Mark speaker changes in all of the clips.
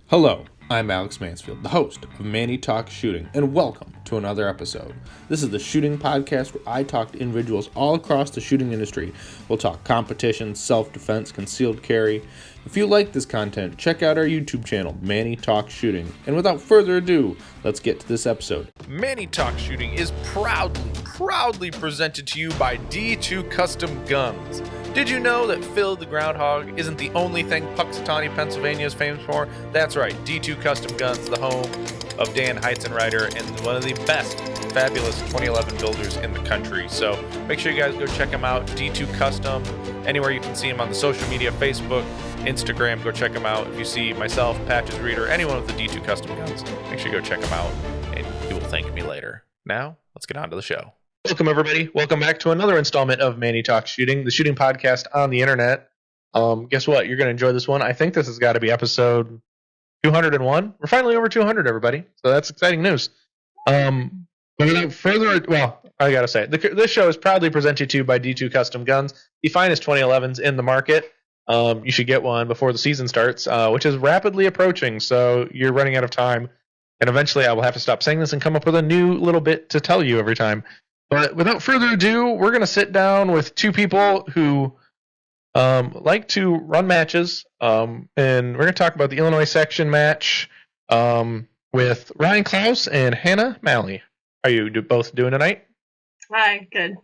Speaker 1: Hello, I'm Alex Mansfield, the host of Manny Talks Shooting, and welcome to another episode. This is the shooting podcast where I talk to individuals all across the shooting industry. We'll talk competition, self-defense, concealed carry. If you like this content, check out our YouTube channel, Manny Talks Shooting. And without further ado, let's get to this episode. Manny Talks Shooting is proudly presented to you by D2 Custom Guns. Did you know that Phil the Groundhog isn't the only thing Puxatawny, Pennsylvania is famous for? That's right, D2 Custom Guns, the home of Dan Heizenreiter and one of the best, fabulous 2011 builders in the country. So make sure you guys go check him out, D2 Custom, anywhere you can see him on the social media, Facebook, Instagram, go check him out. If you see myself, Patches Reader, anyone with the D2 Custom Guns, make sure you go check him out, and you will thank me later. Now, let's get on to the show. Welcome, everybody. Welcome back to another installment of Manny Talks Shooting, the shooting podcast on the internet. Guess what? You're going to enjoy this one. I think this has got to be episode 201. We're finally over 200, everybody. So that's exciting news. But without further, I got to say, this show is proudly presented to you by D2 Custom Guns, the finest 2011s in the market. You should get one before the season starts, which is rapidly approaching. So you're running out of time. And eventually I will have to stop saying this and come up with a new little bit to tell you every time. But without further ado, we're going to sit down with two people who like to run matches, and we're going to talk about the Illinois section match with Ryan Klaus and Hannah Malley. How are you both doing tonight?
Speaker 2: Hi, good.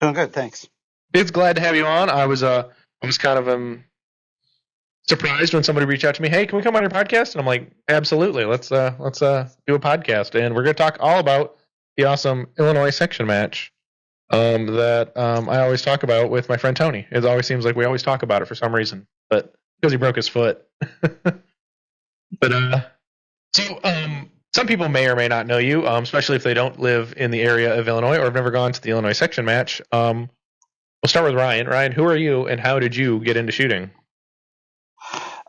Speaker 3: Doing good, thanks.
Speaker 1: It's glad to have you on. I was kind of surprised when somebody reached out to me. Hey, can we come on your podcast? And I'm like, absolutely. Let's do a podcast, and we're going to talk all about the awesome Illinois section match that I always talk about with my friend Tony. It always seems like we always talk about it for some reason, but because he broke his foot. So some people may or may not know you, especially if they don't live in the area of Illinois or have never gone to the Illinois section match. We'll start with Ryan. Ryan, who are you, and how did you get into shooting?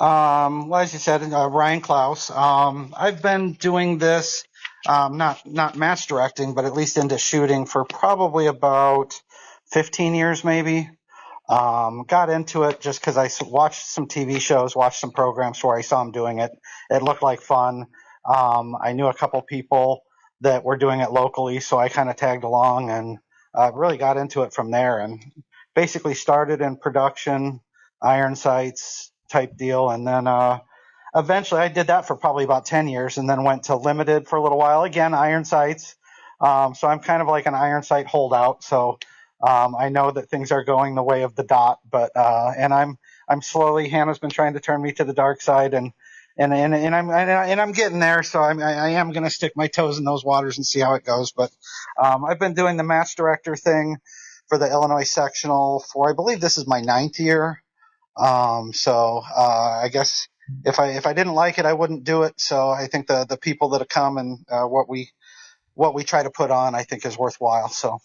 Speaker 3: Well, as you said, Ryan Klaus. I've been doing this. Not match directing, but at least into shooting for probably about 15 years, maybe. Got into it just because I watched some TV shows, watched some programs where I saw him doing it. It looked like fun. I knew a couple people that were doing it locally, so I kind of tagged along and really got into it from there. And basically started in production, iron sights type deal, and then eventually I did that for probably about 10 years and then went to limited for a little while. Again, iron sights. So I'm kind of like an iron sight holdout. So I know that things are going the way of the dot, but and I'm slowly, Hannah's been trying to turn me to the dark side, and I'm getting there. So I am going to stick my toes in those waters and see how it goes. But I've been doing the match director thing for the Illinois sectional for, I believe this is my 9th year. So I guess if I didn't like it, I wouldn't do it. So I think the people that have come and what we try to put on, I think is worthwhile. So.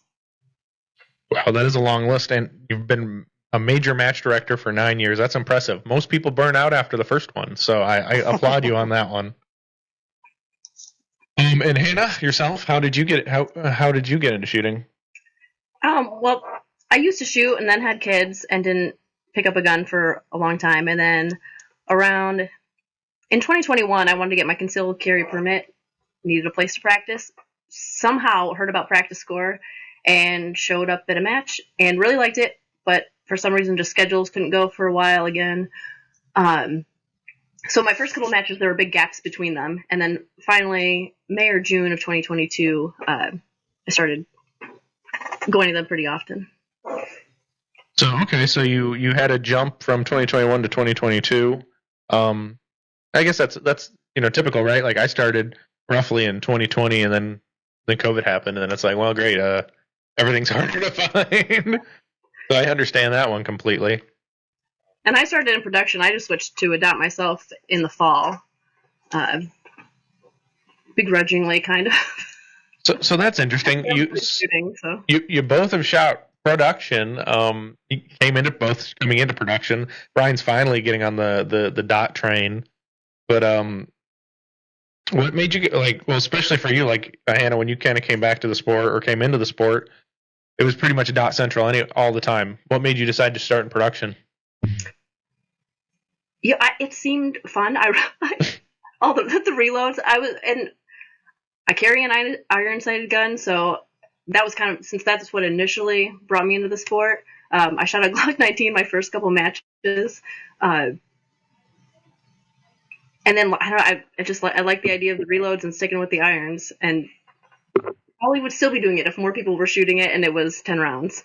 Speaker 1: Wow, that is a long list, and you've been a major match director for 9 years. That's impressive. Most people burn out after the first one, so I applaud you on that one. And Hannah, yourself, how did you get into shooting?
Speaker 2: Well, I used to shoot and then had kids and didn't pick up a gun for a long time, and then in 2021, I wanted to get my concealed carry permit. Needed a place to practice. Somehow heard about Practice Score and showed up at a match and really liked it, but for some reason just schedules couldn't go for a while again. So my first couple matches, there were big gaps between them, and then finally May or June of 2022, I started going to them pretty often.
Speaker 1: So you had a jump from 2021 to 2022. I guess that's typical, right? Like I started roughly in 2020, and then COVID happened, and then it's like, well, great, everything's harder to find. So I understand that one completely.
Speaker 2: And I started in production. I just switched to adopt myself in the fall, begrudgingly, kind of.
Speaker 1: So that's interesting. You both have shot production. You coming into production. Brian's finally getting on the dot train. But what made you get especially for you, like Hannah, when you kind of came back to the sport or came into the sport, it was pretty much dot central all the time. What made you decide to start in production?
Speaker 2: Yeah, it seemed fun. All the reloads. I carry an iron sighted gun, so that was kind of, since that's what initially brought me into the sport. I shot a Glock 19 my first couple matches, uh, and then I don't know, I like the idea of the reloads and sticking with the irons, and probably would still be doing it if more people were shooting it and it was 10 rounds.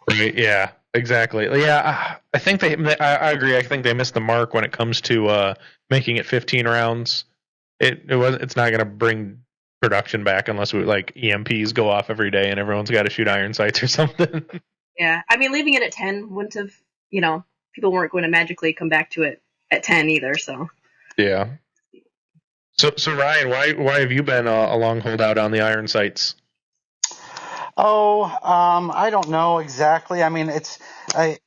Speaker 4: Right. Yeah. Exactly. Yeah. I think I agree. I think they missed the mark when it comes to making it 15 rounds. It's not going to bring production back unless we like EMPs go off every day and everyone's got to shoot iron sights or something.
Speaker 2: Yeah, I mean, leaving it at 10 wouldn't have, people weren't going to magically come back to it at 10 either. So
Speaker 4: Yeah. So Ryan, why have you been a long holdout on the iron sights?
Speaker 3: Oh, I don't know exactly. I mean, I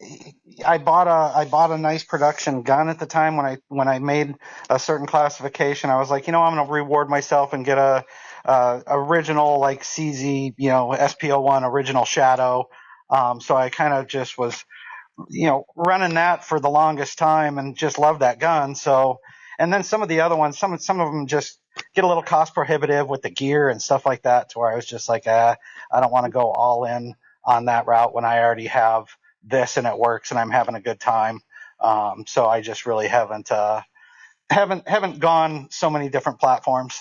Speaker 3: I bought a nice production gun at the time when I made a certain classification. I was like, I'm going to reward myself and get a original like CZ, SPO1 original Shadow. So I kind of just was running that for the longest time and just loved that gun. So, and then some of the other ones, some of them just get a little cost prohibitive with the gear and stuff like that, to where I was just like, I don't want to go all in on that route when I already have this and it works and I'm having a good time. So I just really haven't gone so many different platforms.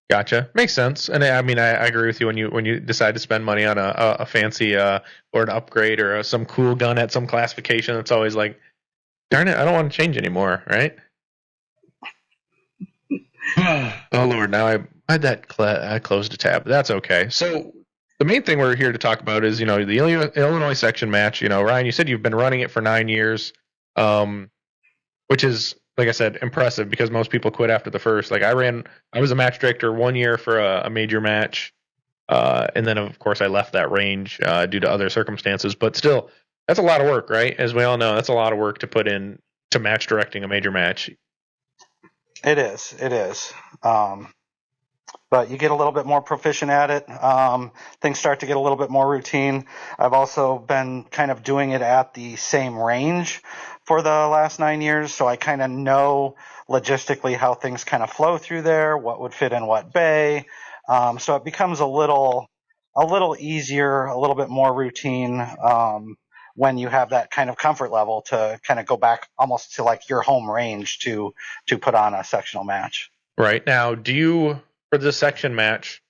Speaker 4: Gotcha. Makes sense. And I mean, I agree with you when you decide to spend money on a fancy or an upgrade or some cool gun at some classification. It's always like, darn it, I don't want to change anymore, right? Oh Lord, now I had I closed a tab. That's okay. So the main thing we're here to talk about is the Illinois section match. Ryan, you said you've been running it for 9 years, which is, like I said, impressive because most people quit after the first. Like I was a match director 1 year for a major match, and then of course I left that range due to other circumstances. But still, that's a lot of work, right? As we all know, that's a lot of work to put in to match directing a major match.
Speaker 3: It is. It is. But you get a little bit more proficient at it. Things start to get a little bit more routine. I've also been kind of doing it at the same range for the last 9 years, so I kind of know logistically how things kind of flow through there, what would fit in what bay. So it becomes a little easier, a little bit more routine when you have that kind of comfort level to kind of go back almost to like your home range to put on a sectional match.
Speaker 4: Right now, for the section match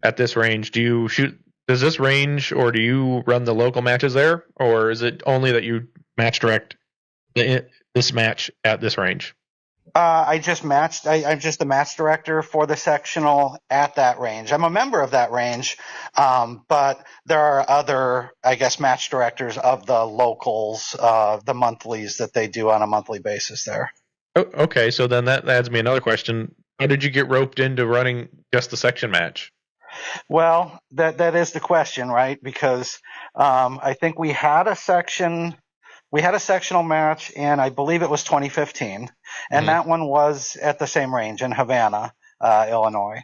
Speaker 4: at this range, does this range, or do you run the local matches there, or is it only that you match direct this match at this range?
Speaker 3: I just matched. I'm just the match director for the sectional at that range. I'm a member of that range, but there are other, I guess, match directors of the locals, the monthlies that they do on a monthly basis there.
Speaker 4: Oh, okay, so then that adds me another question. How did you get roped into running just the section match?
Speaker 3: Well, that is the question, right? Because I think we had a sectional match, and I believe it was 2015, and that one was at the same range in Havana, Illinois.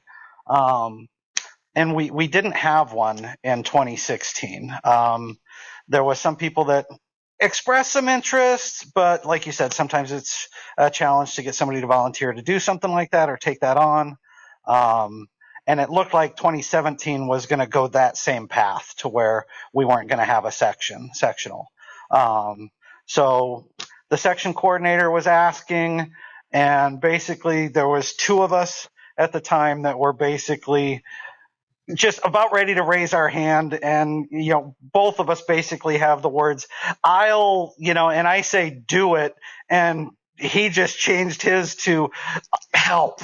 Speaker 3: And we didn't have one in 2016. There was some people that expressed some interest, but like you said, sometimes it's a challenge to get somebody to volunteer to do something like that or take that on. And it looked like 2017 was going to go that same path, to where we weren't going to have a sectional. So the section coordinator was asking, and basically there was two of us at the time that were basically just about ready to raise our hand, and both of us basically have the words and I say do it, and he just changed his to help.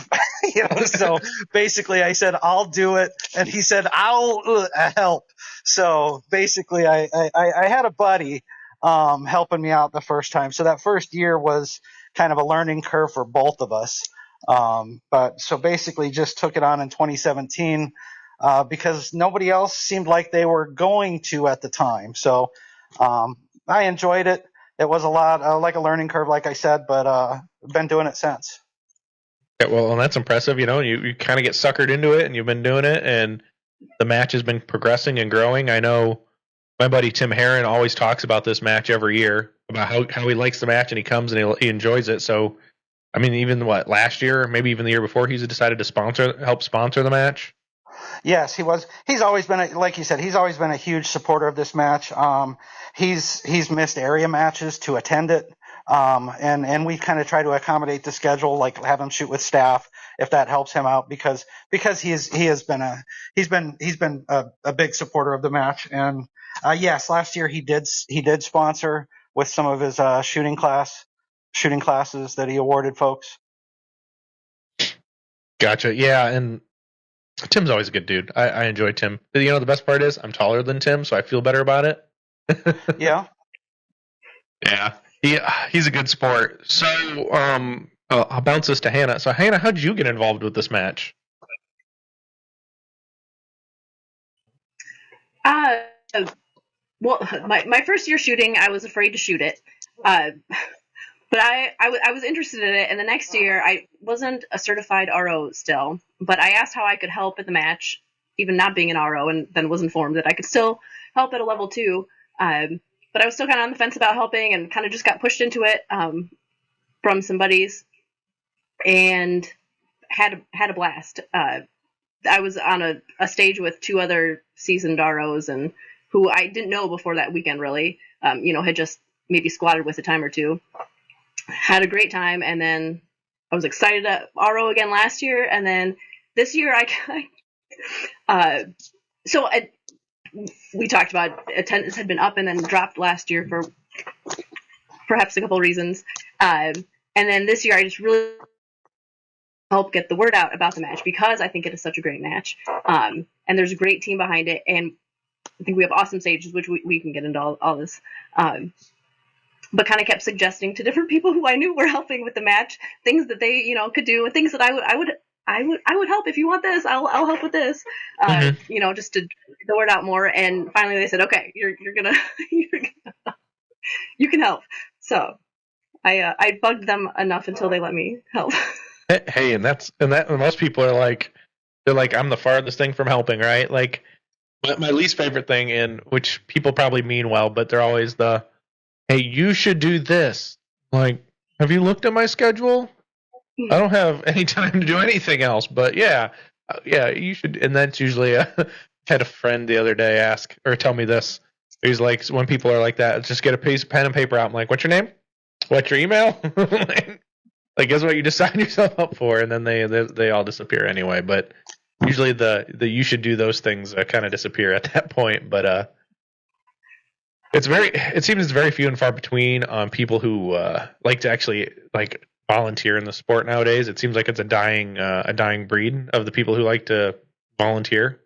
Speaker 3: So basically I said I'll do it, and he said I'll help. So basically I had a buddy helping me out the first time, so that first year was kind of a learning curve for both of us. But so basically just took it on in 2017 because nobody else seemed like they were going to at the time. So I enjoyed it. It was a lot like a learning curve, like I said, but I've been doing it since.
Speaker 4: Yeah, well, and that's impressive. You kind of get suckered into it, and you've been doing it, and the match has been progressing and growing. I know my buddy Tim Herron always talks about this match every year, about how he likes the match and he comes and he enjoys it. So, I mean, even last year, maybe even the year before, he's decided to help sponsor the match.
Speaker 3: Yes, he was. He's always been, like you said, he's always been a huge supporter of this match. He's missed area matches to attend it, and we kind of try to accommodate the schedule, like have him shoot with staff if that helps him out, because he's been a big supporter of the match. And yes, last year he did sponsor with some of his shooting classes that he awarded folks.
Speaker 4: Gotcha. Yeah, and Tim's always a good dude. I enjoy Tim. You know, the best part is I'm taller than Tim, so I feel better about it.
Speaker 3: Yeah.
Speaker 4: Yeah. He's a good sport. So, I'll bounce this to Hannah. So, Hannah, how did you get involved with this match?
Speaker 2: Well, my first year shooting, I was afraid to shoot it. But I was interested in it, and the next year I wasn't a certified RO still, but I asked how I could help at the match, even not being an RO, and then was informed that I could still help at a level 2. But I was still kind of on the fence about helping, and kind of just got pushed into it from some buddies, and had a blast. I was on a stage with 2 other seasoned ROs, and who I didn't know before that weekend really, had just maybe squatted with a time or 2. Had a great time, and then I was excited to RO again last year, and then this year we talked about attendance had been up and then dropped last year for perhaps a couple of reasons, and then this year I just really help get the word out about the match because I think it is such a great match, and there's a great team behind it, and I think we have awesome stages, which we can get into all this. But kind of kept suggesting to different people who I knew were helping with the match things that they could do, and things that I would help. If you want this, I'll help with this. Just to get the word out more. And finally they said, okay, you're gonna you can help. So I bugged them enough until they let me help.
Speaker 4: Hey, and most people are like, they're like, I'm the farthest thing from helping, right? Like my least favorite thing, in which people probably mean well, but they're always hey, you should do this. Like, have you looked at my schedule? I don't have any time to do anything else, but yeah, you should. And that's usually, I had a friend the other day ask or tell me this. He's like, when people are like that, just get a piece of pen and paper out. I'm like, what's your name? What's your email? Like, guess what you just signed yourself up for? And then they all disappear anyway. But usually the you should do those things kind of disappear at that point. But it seems it's very few and far between on people who like to actually like volunteer in the sport nowadays. It seems like it's a dying breed of the people who like to volunteer.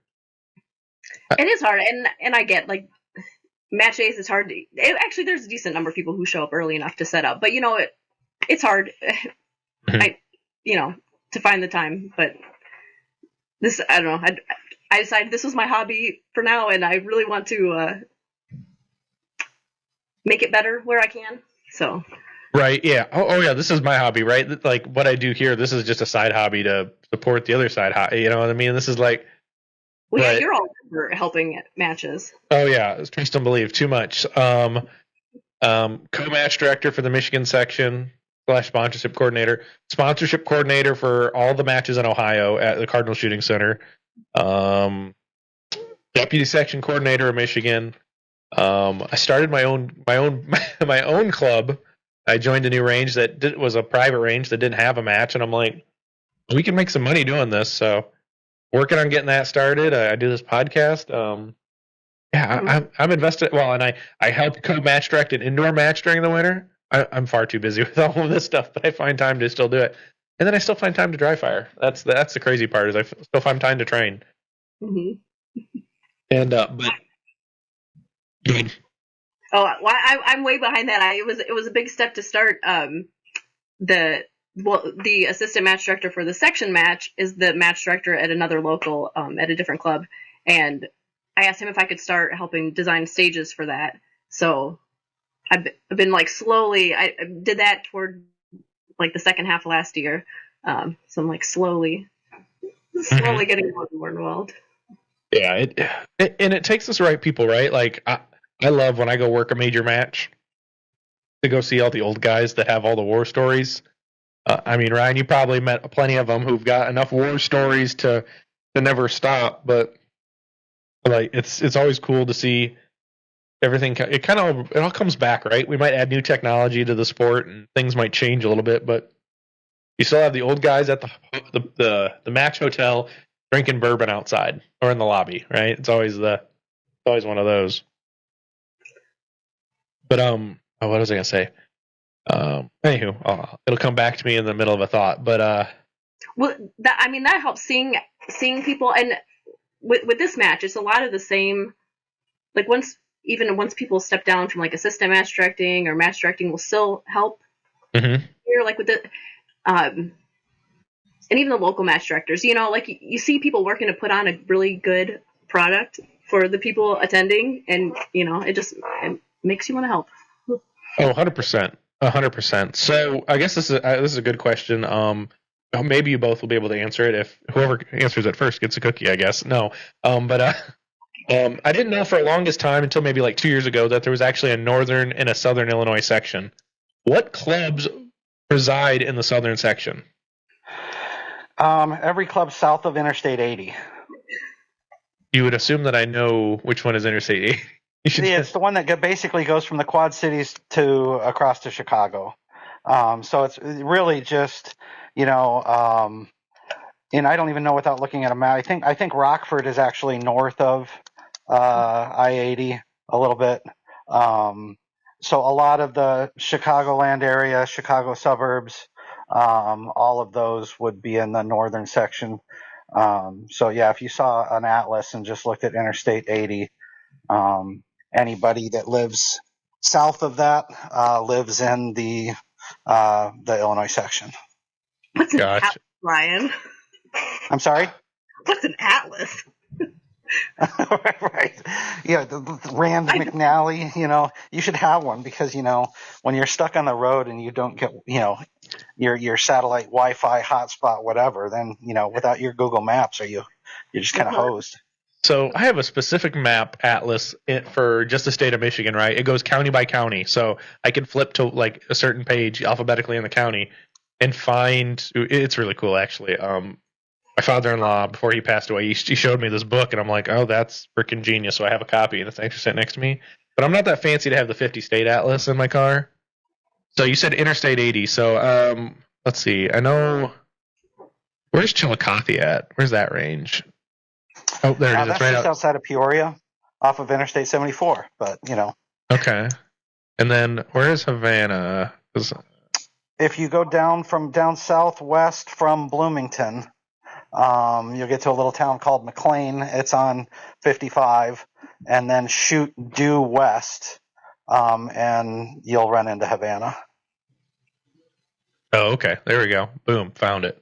Speaker 2: It is hard, and I get like match days is hard. Actually, there's a decent number of people who show up early enough to set up, but it's hard. To find the time. But this, I don't know. I decided this was my hobby for now, and I really want to make it better where I can. So.
Speaker 4: Right. Yeah. Oh, yeah. This is my hobby, right? Like what I do here. This is just a side hobby to support the other side. You know what I mean? This is like.
Speaker 2: Well, yeah, you're all for helping at matches.
Speaker 4: Oh yeah, trust and believe too much. Co-match director for the Michigan section / sponsorship coordinator for all the matches in Ohio at the Cardinal Shooting Center. Deputy section coordinator of Michigan. I started my own club. I joined a new range that was a private range that didn't have a match, and I'm like, we can make some money doing this. So, working on getting that started. I do this podcast. I'm invested. Well, and I help co-match direct an indoor match during the winter. I'm far too busy with all of this stuff, but I find time to still do it, and then I still find time to dry fire. That's the crazy part, is I still find time to train.
Speaker 2: Mm-hmm.
Speaker 4: And but. Good.
Speaker 2: Oh, well, I'm way behind that. It was a big step to start. The assistant match director for the section match is the match director at another local at a different club, and I asked him if I could start helping design stages for that. So I've been like slowly. I did that toward like the second half of last year. So I'm like slowly getting more involved.
Speaker 4: Yeah, and it takes us the right people, right? Like I love when I go work a major match to go see all the old guys that have all the war stories. I mean, Ryan, you probably met plenty of them who've got enough war stories to never stop. But like, it's always cool to see everything. It all comes back, right? We might add new technology to the sport, and things might change a little bit, but you still have the old guys at the match hotel drinking bourbon outside or in the lobby, right? It's always one of those. But what was I gonna say? Anywho, it'll come back to me in the middle of a thought. But
Speaker 2: Well, that helps seeing people, and with this match, it's a lot of the same. Like once people step down from like assistant match directing or match directing will still help.
Speaker 4: Mm-hmm.
Speaker 2: Here, like with the, and even the local match directors, like you see people working to put on a really good product for the people attending, and it makes you want to help.
Speaker 4: Oh, 100%. 100%. So I guess this is a good question. Maybe you both will be able to answer it. If whoever answers it first gets a cookie, I guess. No. But I didn't know for the longest time until maybe like 2 years ago that there was actually a northern and a southern Illinois section. What clubs reside in the southern section?
Speaker 3: Every club south of Interstate 80.
Speaker 4: You would assume that I know which one is Interstate 80.
Speaker 3: It's the one that basically goes from the Quad Cities to across to Chicago. So it's really just, and I don't even know without looking at a map. I think Rockford is actually north of I-80 a little bit. So a lot of the Chicagoland area, Chicago suburbs, all of those would be in the northern section. So yeah, if you saw an atlas and just looked at Interstate 80, anybody that lives south of that lives in the Illinois section.
Speaker 2: What's an atlas, Ryan?
Speaker 3: I'm sorry?
Speaker 2: What's an atlas?
Speaker 3: Right. Yeah, the Rand McNally, you should have one because, when you're stuck on the road and you don't get, your satellite Wi-Fi hotspot, whatever, then, without your Google Maps, you're just kind of hosed.
Speaker 4: So I have a specific map atlas for just the state of Michigan, right? It goes county by county. So I can flip to like a certain page alphabetically in the county and find, it's really cool actually. My father-in-law, before he passed away, he showed me this book, and I'm like, oh, that's freaking genius. So I have a copy, and it's actually sitting next to me. But I'm not that fancy to have the 50-state atlas in my car. So you said Interstate 80. So let's see. I know, where's Chillicothe at? Where's that range? Oh, there it is.
Speaker 3: That's
Speaker 4: right
Speaker 3: just outside of Peoria, off of Interstate 74. But
Speaker 4: Okay. And then where is Havana?
Speaker 3: If you go down southwest from Bloomington, you'll get to a little town called McLean. It's on 55, and then shoot due west, and you'll run into Havana.
Speaker 4: Oh, okay. There we go. Boom. Found it.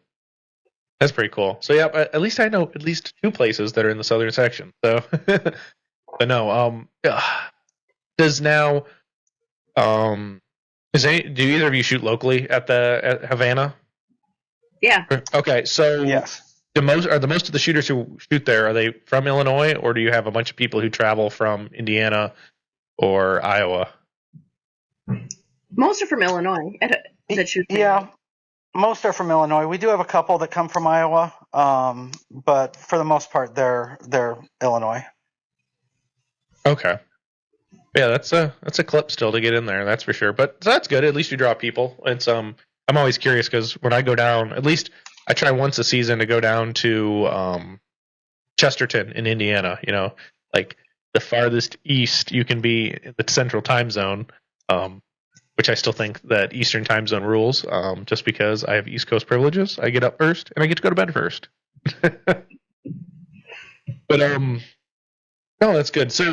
Speaker 4: That's pretty cool. So yeah, at least I know at least two places that are in the southern section. So, but no. Does now, do either of you shoot locally at Havana?
Speaker 2: Yeah.
Speaker 4: Okay. So
Speaker 3: yes.
Speaker 4: Most of the shooters who shoot there, are they from Illinois, or do you have a bunch of people who travel from Indiana or Iowa?
Speaker 2: Most are from Illinois that shoot there.
Speaker 3: Yeah. Most are from Illinois. We do have a couple that come from Iowa, but for the most part, they're Illinois.
Speaker 4: Okay. Yeah, that's a clip still to get in there, that's for sure. But that's good. At least you draw people. It's I'm always curious because when I go down, at least I try once a season to go down to Chesterton in Indiana. Like the farthest east you can be in the Central Time Zone. Which I still think that Eastern Time Zone rules, just because I have East Coast privileges. I get up first, and I get to go to bed first. But no, that's good. So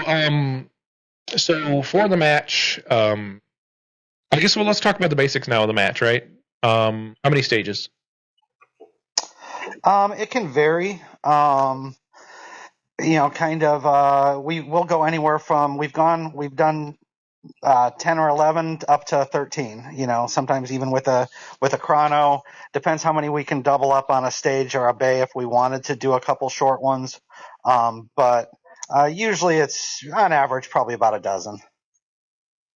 Speaker 4: for the match, I guess let's talk about the basics now of the match, right? How many stages?
Speaker 3: It can vary. We will go anywhere from we've done 10 or 11 up to 13, sometimes even with a chrono. Depends how many we can double up on a stage or a bay if we wanted to do a couple short ones. But Usually it's on average probably about a dozen.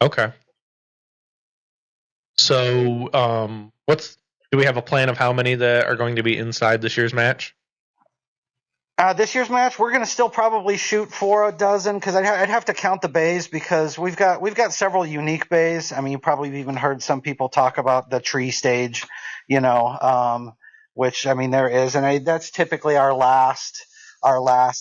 Speaker 4: Okay. So, do we have a plan of how many that are going to be inside this year's match?
Speaker 3: This year's match, we're going to still probably shoot for a dozen because I'd have to count the bays because we've got several unique bays. I mean, you probably even heard some people talk about the tree stage, which I mean there is, and that's typically our last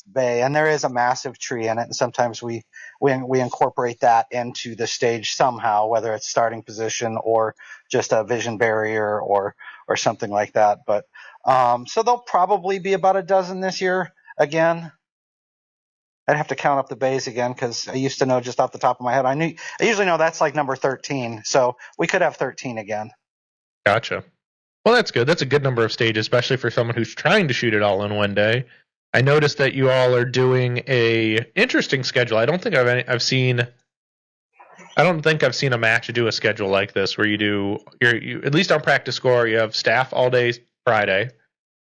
Speaker 3: bay, and there is a massive tree in it, and sometimes we incorporate that into the stage somehow, whether it's starting position or just a vision barrier or something like that, but. So there'll probably be about a dozen this year again. I'd have to count up the bays again because I used to know just off the top of my head. I usually know that's like number 13, so we could have 13 again.
Speaker 4: Gotcha. Well, that's good. That's a good number of stages, especially for someone who's trying to shoot it all in one day. I noticed that you all are doing a interesting schedule. I don't think I've seen a match do a schedule like this where you at least on practice score you have staff all day Friday,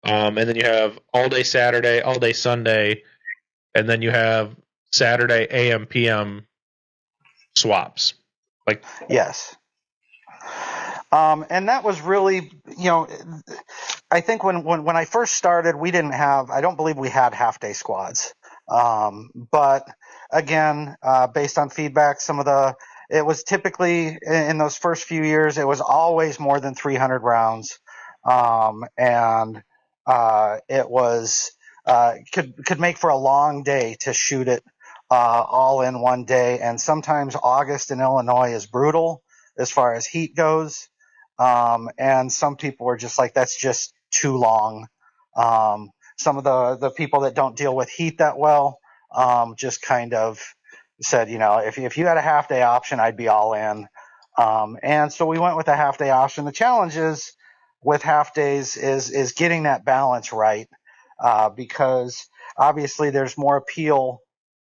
Speaker 4: and then you have all day Saturday, all day Sunday, and then you have Saturday AM PM swaps. Like
Speaker 3: Yes. And that was really, I think when I first started, I don't believe we had half day squads. But again, based on feedback, it was typically in those first few years, it was always more than 300 rounds. And it was, could make for a long day to shoot it, all in one day. And sometimes August in Illinois is brutal as far as heat goes. And some people were just like, that's just too long. Some of the people that don't deal with heat that well, just kind of said, if you had a half day option, I'd be all in. And so we went with a half day option. The challenge is with half days is getting that balance right, because obviously there's more appeal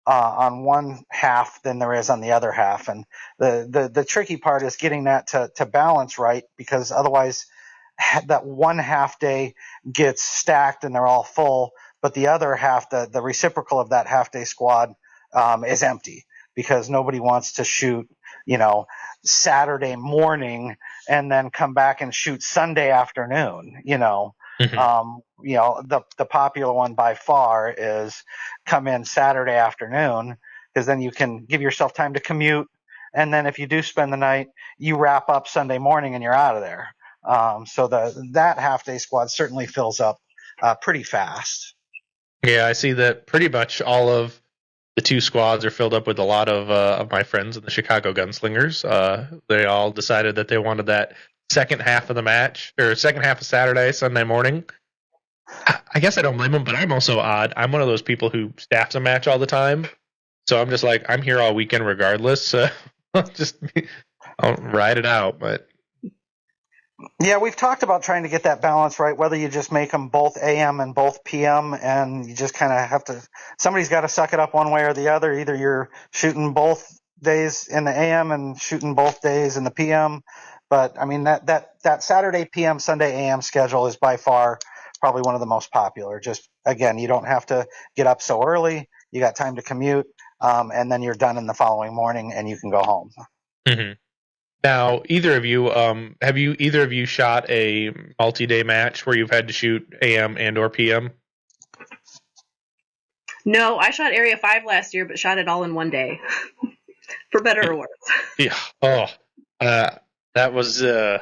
Speaker 3: on one half than there is on the other half, and the tricky part is getting that to balance right, because otherwise that one half day gets stacked and they're all full, but the other half, the reciprocal of that half day squad, is empty because nobody wants to shoot, Saturday morning and then come back and shoot Sunday afternoon.
Speaker 4: mhm.
Speaker 3: The popular one by far is come in Saturday afternoon, because then you can give yourself time to commute, and then if you do spend the night, you wrap up Sunday morning and you're out of there. So that half day squad certainly fills up pretty fast.
Speaker 4: Yeah, I see that pretty much all of the two squads are filled up with a lot of my friends in the Chicago Gunslingers. They all decided that they wanted that second half of the match, or second half of Saturday, Sunday morning. I guess I don't blame them, but I'm also odd. I'm one of those people who staffs a match all the time. So I'm just like, I'm here all weekend regardless. Just I'll ride it out. But
Speaker 3: Yeah, we've talked about trying to get that balance right, whether you just make them both AM and both PM, and you just kind of have to, somebody's got to suck it up one way or the other. Either you're shooting both days in the AM and shooting both days in the PM. But I mean, that Saturday PM, Sunday AM schedule is by far probably one of the most popular. Just again, you don't have to get up so early. You got time to commute, and then you're done in the following morning and you can go home.
Speaker 4: mm-hmm. Now, have you either of you shot a multi-day match where you've had to shoot AM and or PM?
Speaker 2: No, I shot Area 5 last year, but shot it all in one day, for better or worse.
Speaker 4: Yeah. Oh, that was. I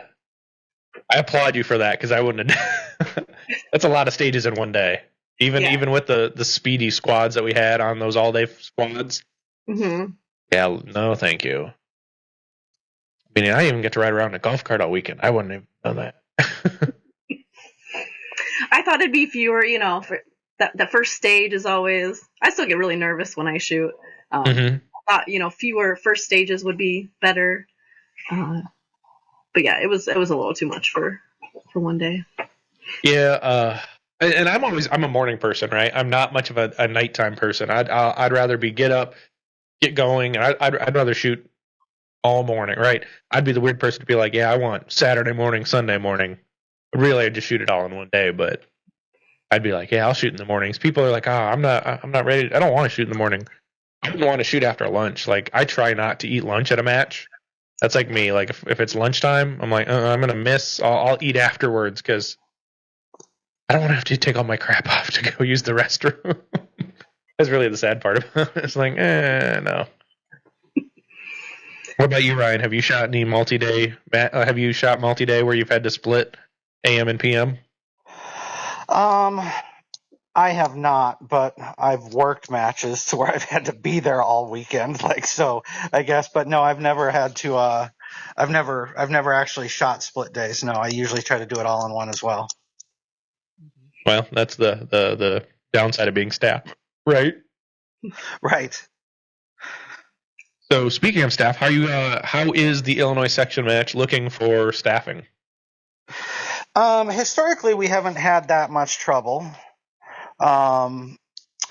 Speaker 4: applaud you for that because I wouldn't have. That's a lot of stages in one day. Even with the speedy squads that we had on those all day squads.
Speaker 2: Mm-hmm.
Speaker 4: Yeah. No, thank you. I mean, I even get to ride around in a golf cart all weekend. I wouldn't have done that.
Speaker 2: I thought it'd be fewer, for that first stage is always, I still get really nervous when I shoot.
Speaker 4: Mm-hmm.
Speaker 2: I thought, fewer first stages would be better. But yeah, it was a little too much for one day.
Speaker 4: Yeah, and I'm a morning person, right? I'm not much of a nighttime person. I'd rather be get up, get going. I'd rather shoot all morning, right? I'd be the weird person to be like, yeah, I want Saturday morning, Sunday morning. Really, I'd just shoot it all in one day, but I'd be like, yeah, I'll shoot in the mornings. People are like, oh, I'm not ready. I don't want to shoot in the morning. I don't want to shoot after lunch. Like, I try not to eat lunch at a match. That's like me. Like, if it's lunchtime, I'm like, I'm gonna miss. I'll eat afterwards because I don't want to have to take all my crap off to go use the restroom. That's really the sad part of it. It's like, no. What about you, Ryan? Have you shot any multi-day? Have you shot multi-day where you've had to split AM and PM?
Speaker 3: I have not, but I've worked matches to where I've had to be there all weekend, like so. I guess, but no, I've never had to. I've never actually shot split days. No, I usually try to do it all in one as well.
Speaker 4: Well, that's the downside of being staff, right?
Speaker 3: Right.
Speaker 4: So speaking of staff, how is the Illinois section match looking for staffing?
Speaker 3: Historically, we haven't had that much trouble. I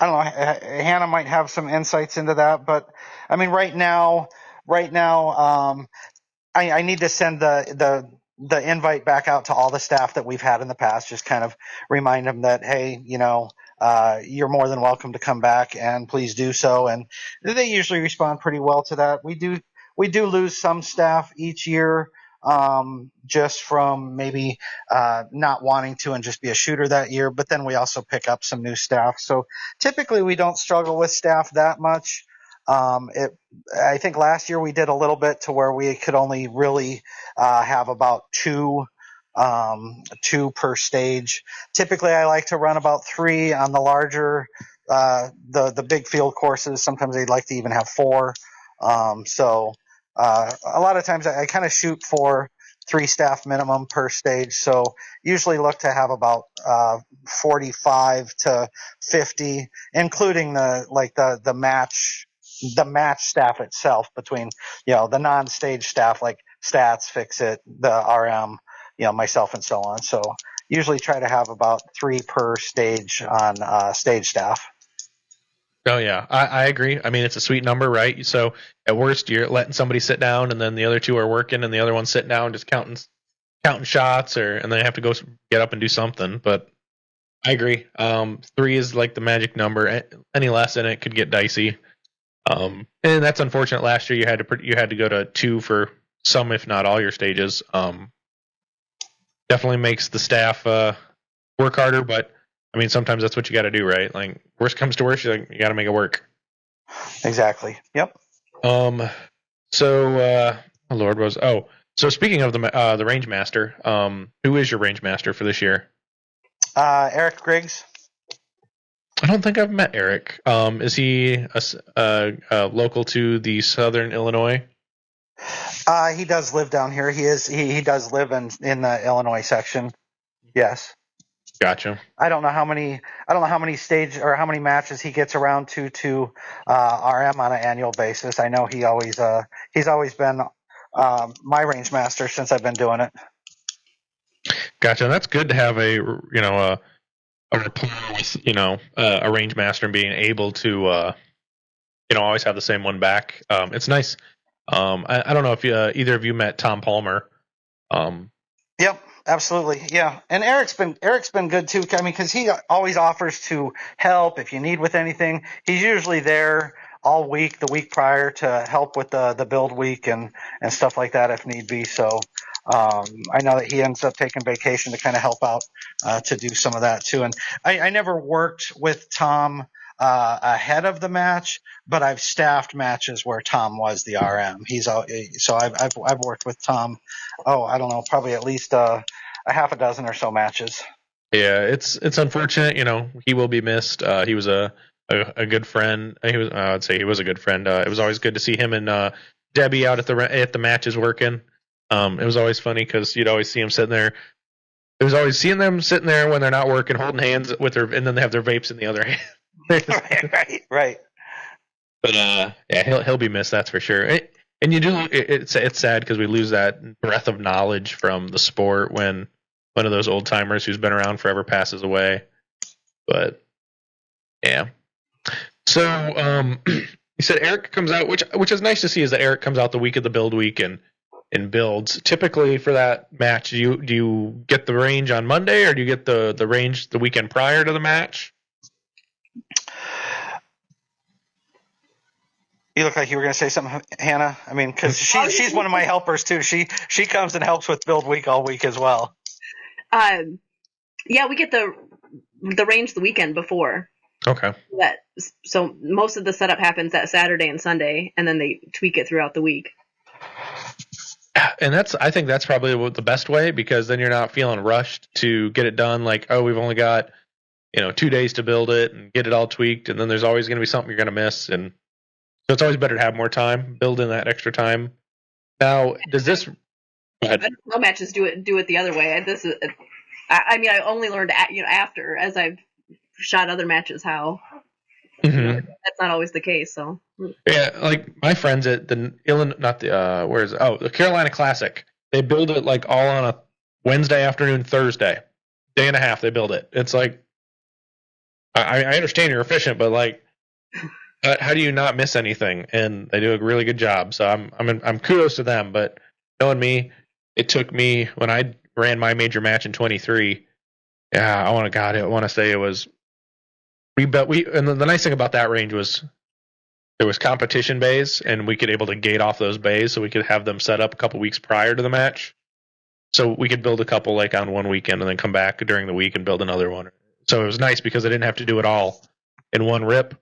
Speaker 3: don't know. Hannah might have some insights into that, but I mean, right now, I need to send the invite back out to all the staff that we've had in the past. Just kind of remind them that, hey, you're more than welcome to come back and please do so. And they usually respond pretty well to that. We do lose some staff each year, just from maybe not wanting to and just be a shooter that year. But then we also pick up some new staff. So typically we don't struggle with staff that much. I think last year we did a little bit to where we could only really have about two per stage. Typically, I like to run about 3 on the larger, the big field courses. Sometimes they'd like to even have 4. So a lot of times I kind of shoot for 3 staff minimum per stage. So usually look to have about 45 to 50, including the match staff itself, between the non-stage staff like stats, fix it, the RM, myself, and so on. So usually try to have about 3 per stage on stage staff.
Speaker 4: Oh yeah, I agree. I mean, it's a sweet number, right? So at worst, you're letting somebody sit down, and then the other 2 are working, and the other one's sitting down just counting shots, and then they have to go get up and do something. But I agree. 3 is like the magic number. Any less in it could get dicey. And that's unfortunate. Last year you had to go to 2 for some, if not all, your stages. Definitely makes the staff work harder, but I mean sometimes that's what you got to do, right? Like worst comes to worst, you got to make it work.
Speaker 3: Exactly. Yep.
Speaker 4: So Lord was so speaking of the range master, who is your range master for this year?
Speaker 3: Eric Griggs.
Speaker 4: I don't think I've met Eric. Is he local to the Southern Illinois?
Speaker 3: He does live down here. He does live in the Illinois section. Yes.
Speaker 4: Gotcha.
Speaker 3: I don't know how many stage or how many matches he gets around to RM on an annual basis. I know he's always been my range master since I've been doing it.
Speaker 4: Gotcha. That's good to have a rapport with a range master and being able to always have the same one back. It's nice. I don't know if either of you met Tom Palmer.
Speaker 3: Yep, absolutely. Yeah, and Eric's been good too. I mean, because he always offers to help if you need with anything. He's usually there all week, the week prior, to help with the build week and stuff like that if need be. So I know that he ends up taking vacation to kind of help out to do some of that too. And I never worked with Tom ahead of the match, but I've staffed matches where Tom was the RM. So I've worked with Tom. I don't know, probably at least a half a dozen or so matches.
Speaker 4: Yeah, it's unfortunate. He will be missed. He was a good friend. I'd say he was a good friend. It was always good to see him and Debbie out at the matches working. It was always funny because you'd always see him sitting there. It was always seeing them sitting there when they're not working, holding hands with their, and then they have their vapes in the other hand.
Speaker 3: right.
Speaker 4: But yeah, he'll be missed. That's for sure. And you do. It's sad because we lose that breadth of knowledge from the sport when one of those old timers who's been around forever passes away. But yeah. So you said Eric comes out, which is nice to see, is that Eric comes out the week of the build week and in builds. Typically for that match, do you get the range on Monday, or do you get the range the weekend prior to the match?
Speaker 3: You look like you were going to say something, Hannah. I mean, because she's one of my helpers too. She comes and helps with build week all week as well.
Speaker 2: Yeah, we get the range the weekend before.
Speaker 4: Okay.
Speaker 2: So most of the setup happens that Saturday and Sunday, and then they tweak it throughout the week.
Speaker 4: And I think that's probably the best way, because then you're not feeling rushed to get it done. Like, oh, we've only got 2 days to build it and get it all tweaked, and then there's always going to be something you're going to miss, and so it's always better to have more time, build in that extra time. Now, does this?
Speaker 2: No matches do it the other way. This is, I mean, I only learned after, as I've shot other matches how.
Speaker 4: Mm-hmm.
Speaker 2: That's not always the case. So
Speaker 4: yeah, like my friends at the the Carolina Classic, they build it like all on a Wednesday afternoon, Thursday, day and a half. They build it. It's like, I understand you're efficient, but like, how do you not miss anything? And they do a really good job. So I'm kudos to them. But knowing me, it took me, when I ran my major match in 23. Yeah, I want to say it was. And the nice thing about that range was there was competition bays, and we could able to gate off those bays, so we could have them set up a couple weeks prior to the match. So we could build a couple like on one weekend and then come back during the week and build another one. So it was nice because I didn't have to do it all in one rip.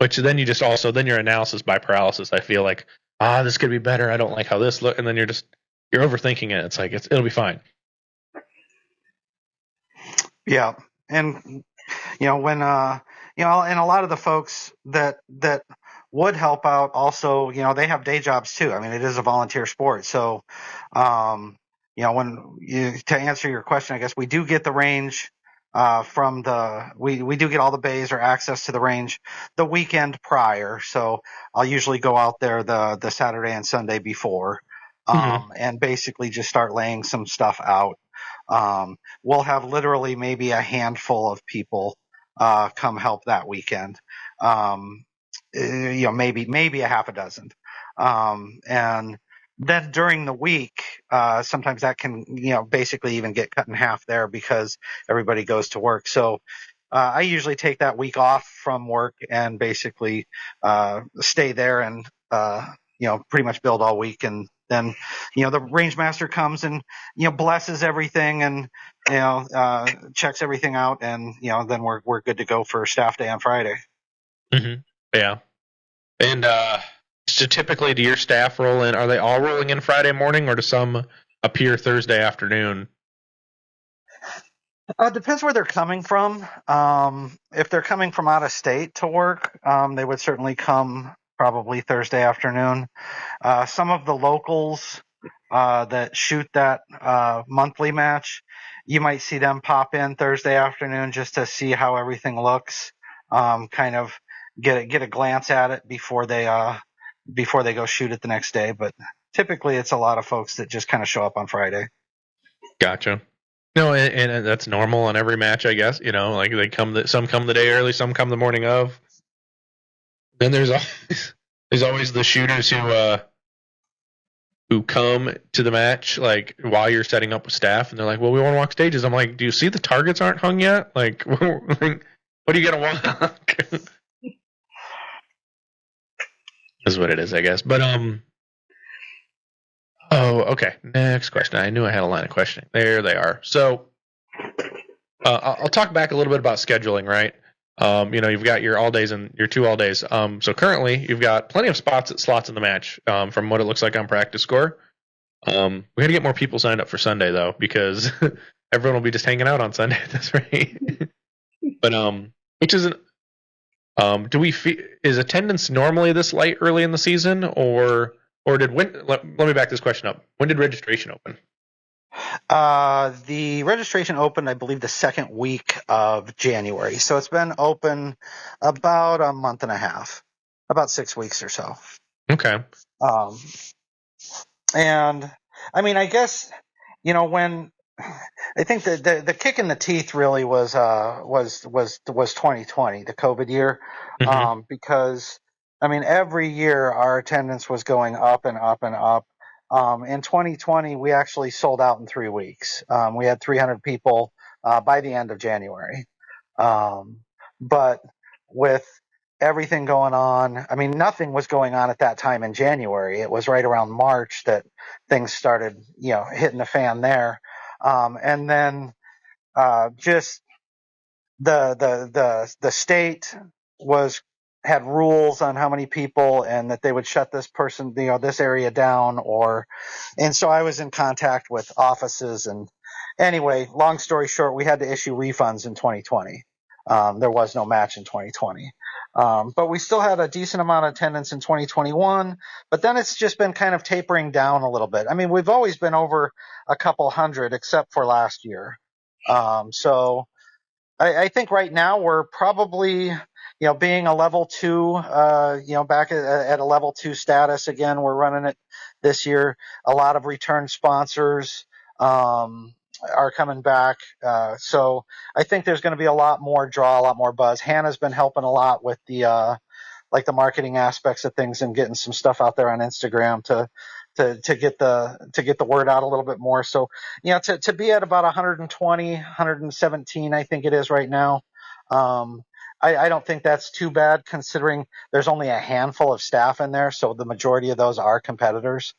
Speaker 4: But then then your analysis by paralysis. I feel like, this could be better. I don't like how this look, and then you're overthinking it. It's like it'll be fine.
Speaker 3: Yeah, and when and a lot of the folks that would help out also, they have day jobs too. I mean, it is a volunteer sport, so to answer your question, I guess we do get the range. We do get all the bays or access to the range the weekend prior. So I'll usually go out there the Saturday and Sunday before, and basically just start laying some stuff out. We'll have literally maybe a handful of people come help that weekend. Maybe a half a dozen. And then during the week, sometimes that can, basically even get cut in half there because everybody goes to work. So I usually take that week off from work and basically stay there and pretty much build all week. And then the range master comes and blesses everything and checks everything out, and then we're good to go for staff day on Friday.
Speaker 4: Mm-hmm. Yeah. And so typically, do your staff roll in? Are they all rolling in Friday morning, or do some appear Thursday afternoon?
Speaker 3: Depends where they're coming from. If they're coming from out of state to work, they would certainly come probably Thursday afternoon. Some of the locals that shoot that monthly match, you might see them pop in Thursday afternoon just to see how everything looks, kind of get a glance at it before they go shoot it the next day. But typically, it's a lot of folks that just kind of show up on Friday.
Speaker 4: Gotcha. No, and that's normal on every match, I guess. Like some come the day early, some come the morning of. Then there's always the shooters who come to the match like while you're setting up with staff, and they're like, "Well, we want to walk stages." I'm like, "Do you see the targets aren't hung yet? Like, what are you gonna walk?" Is what it is, I guess. But oh, okay. Next question. I knew I had a line of questioning. There they are. So, I'll talk back a little bit about scheduling, right? You've got your all days and your 2 all days. So currently you've got plenty of slots in the match, from what it looks like on practice score. We got to get more people signed up for Sunday though, because everyone will be just hanging out on Sunday at this rate. But, which isn't, is attendance normally this light early in the season, or let me back this question up. When did registration open?
Speaker 3: The registration opened, I believe, the second week of January. So it's been open about a month and a half, about 6 weeks or so.
Speaker 4: Okay.
Speaker 3: And I mean, I guess, when I think the kick in the teeth really was 2020, the COVID year, because I mean, every year our attendance was going up and up and up. In 2020, we actually sold out in 3 weeks. We had 300 people by the end of January. But with everything going on, I mean, nothing was going on at that time in January. It was right around March that things started, hitting the fan there. And then just the state was had rules on how many people and that they would shut this person, this area down, and so I was in contact with offices. And anyway, long story short, we had to issue refunds in 2020. There was no match in 2020. But we still had a decent amount of attendance in 2021, but then it's just been kind of tapering down a little bit. I mean, we've always been over a couple hundred except for last year. So I think right now we're probably, being a level 2, back at a level 2 status again. We're running it this year. A lot of return sponsors are coming back. So I think there's going to be a lot more draw, a lot more buzz. Hannah's been helping a lot with the marketing aspects of things and getting some stuff out there on Instagram to get the word out a little bit more. So, to be at about 120, 117, I think it is right now. I don't think that's too bad considering there's only a handful of staff in there. So the majority of those are competitors.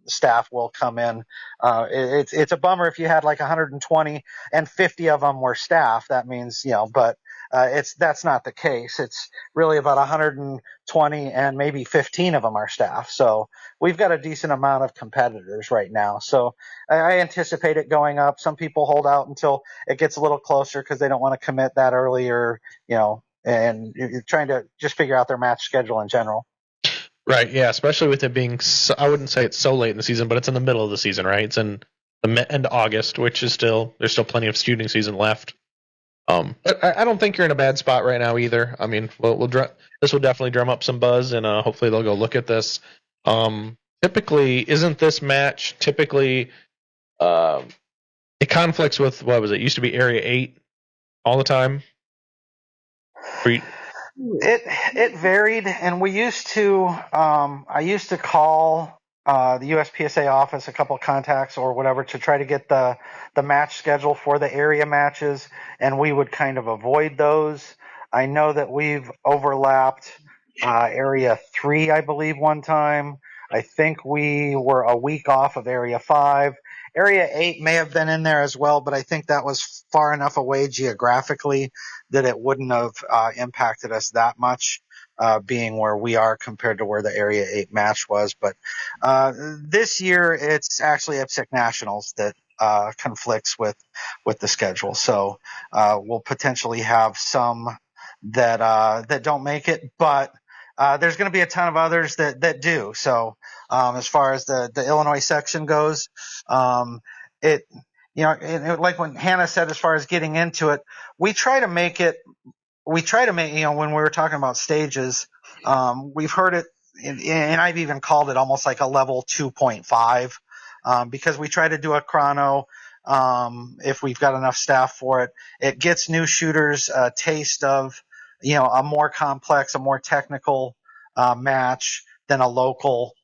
Speaker 3: Staff will come in. It's a bummer if you had like 120 and 50 of them were staff. That means, but that's not the case. It's really about 120 and maybe 15 of them are staff. So we've got a decent amount of competitors right now. So I anticipate it going up. Some people hold out until it gets a little closer because they don't want to commit that early, or, and you're trying to just figure out their match schedule in general.
Speaker 4: Right, yeah, especially with it being, I wouldn't say it's so late in the season, but it's in the middle of the season, right? It's in the end of August, which is there's still plenty of shooting season left. But I don't think you're in a bad spot right now either. I mean, this will definitely drum up some buzz, and hopefully they'll go look at this. Typically, isn't this match typically it conflicts with, what was it? Used to be Area 8 all the time.
Speaker 3: It varied, and we used to. I used to call the USPSA office, a couple of contacts or whatever, to try to get the match schedule for the area matches, and we would kind of avoid those. I know that we've overlapped Area 3, I believe, one time. I think we were a week off of Area 5. Area 8 may have been in there as well, but I think that was far enough away geographically that it wouldn't have impacted us that much, being where we are compared to where the Area 8 match was. But this year, it's actually IPSC Nationals that conflicts with the schedule. So we'll potentially have some that don't make it, but there's going to be a ton of others that do. So as far as the Illinois section goes, like when Hannah said, as far as getting into it, we try to make, when we were talking about stages, we've heard it, and I've even called it almost like a level 2.5, because we try to do a chrono, if we've got enough staff for it. It gets new shooters a taste of, a more complex, a more technical match than a local,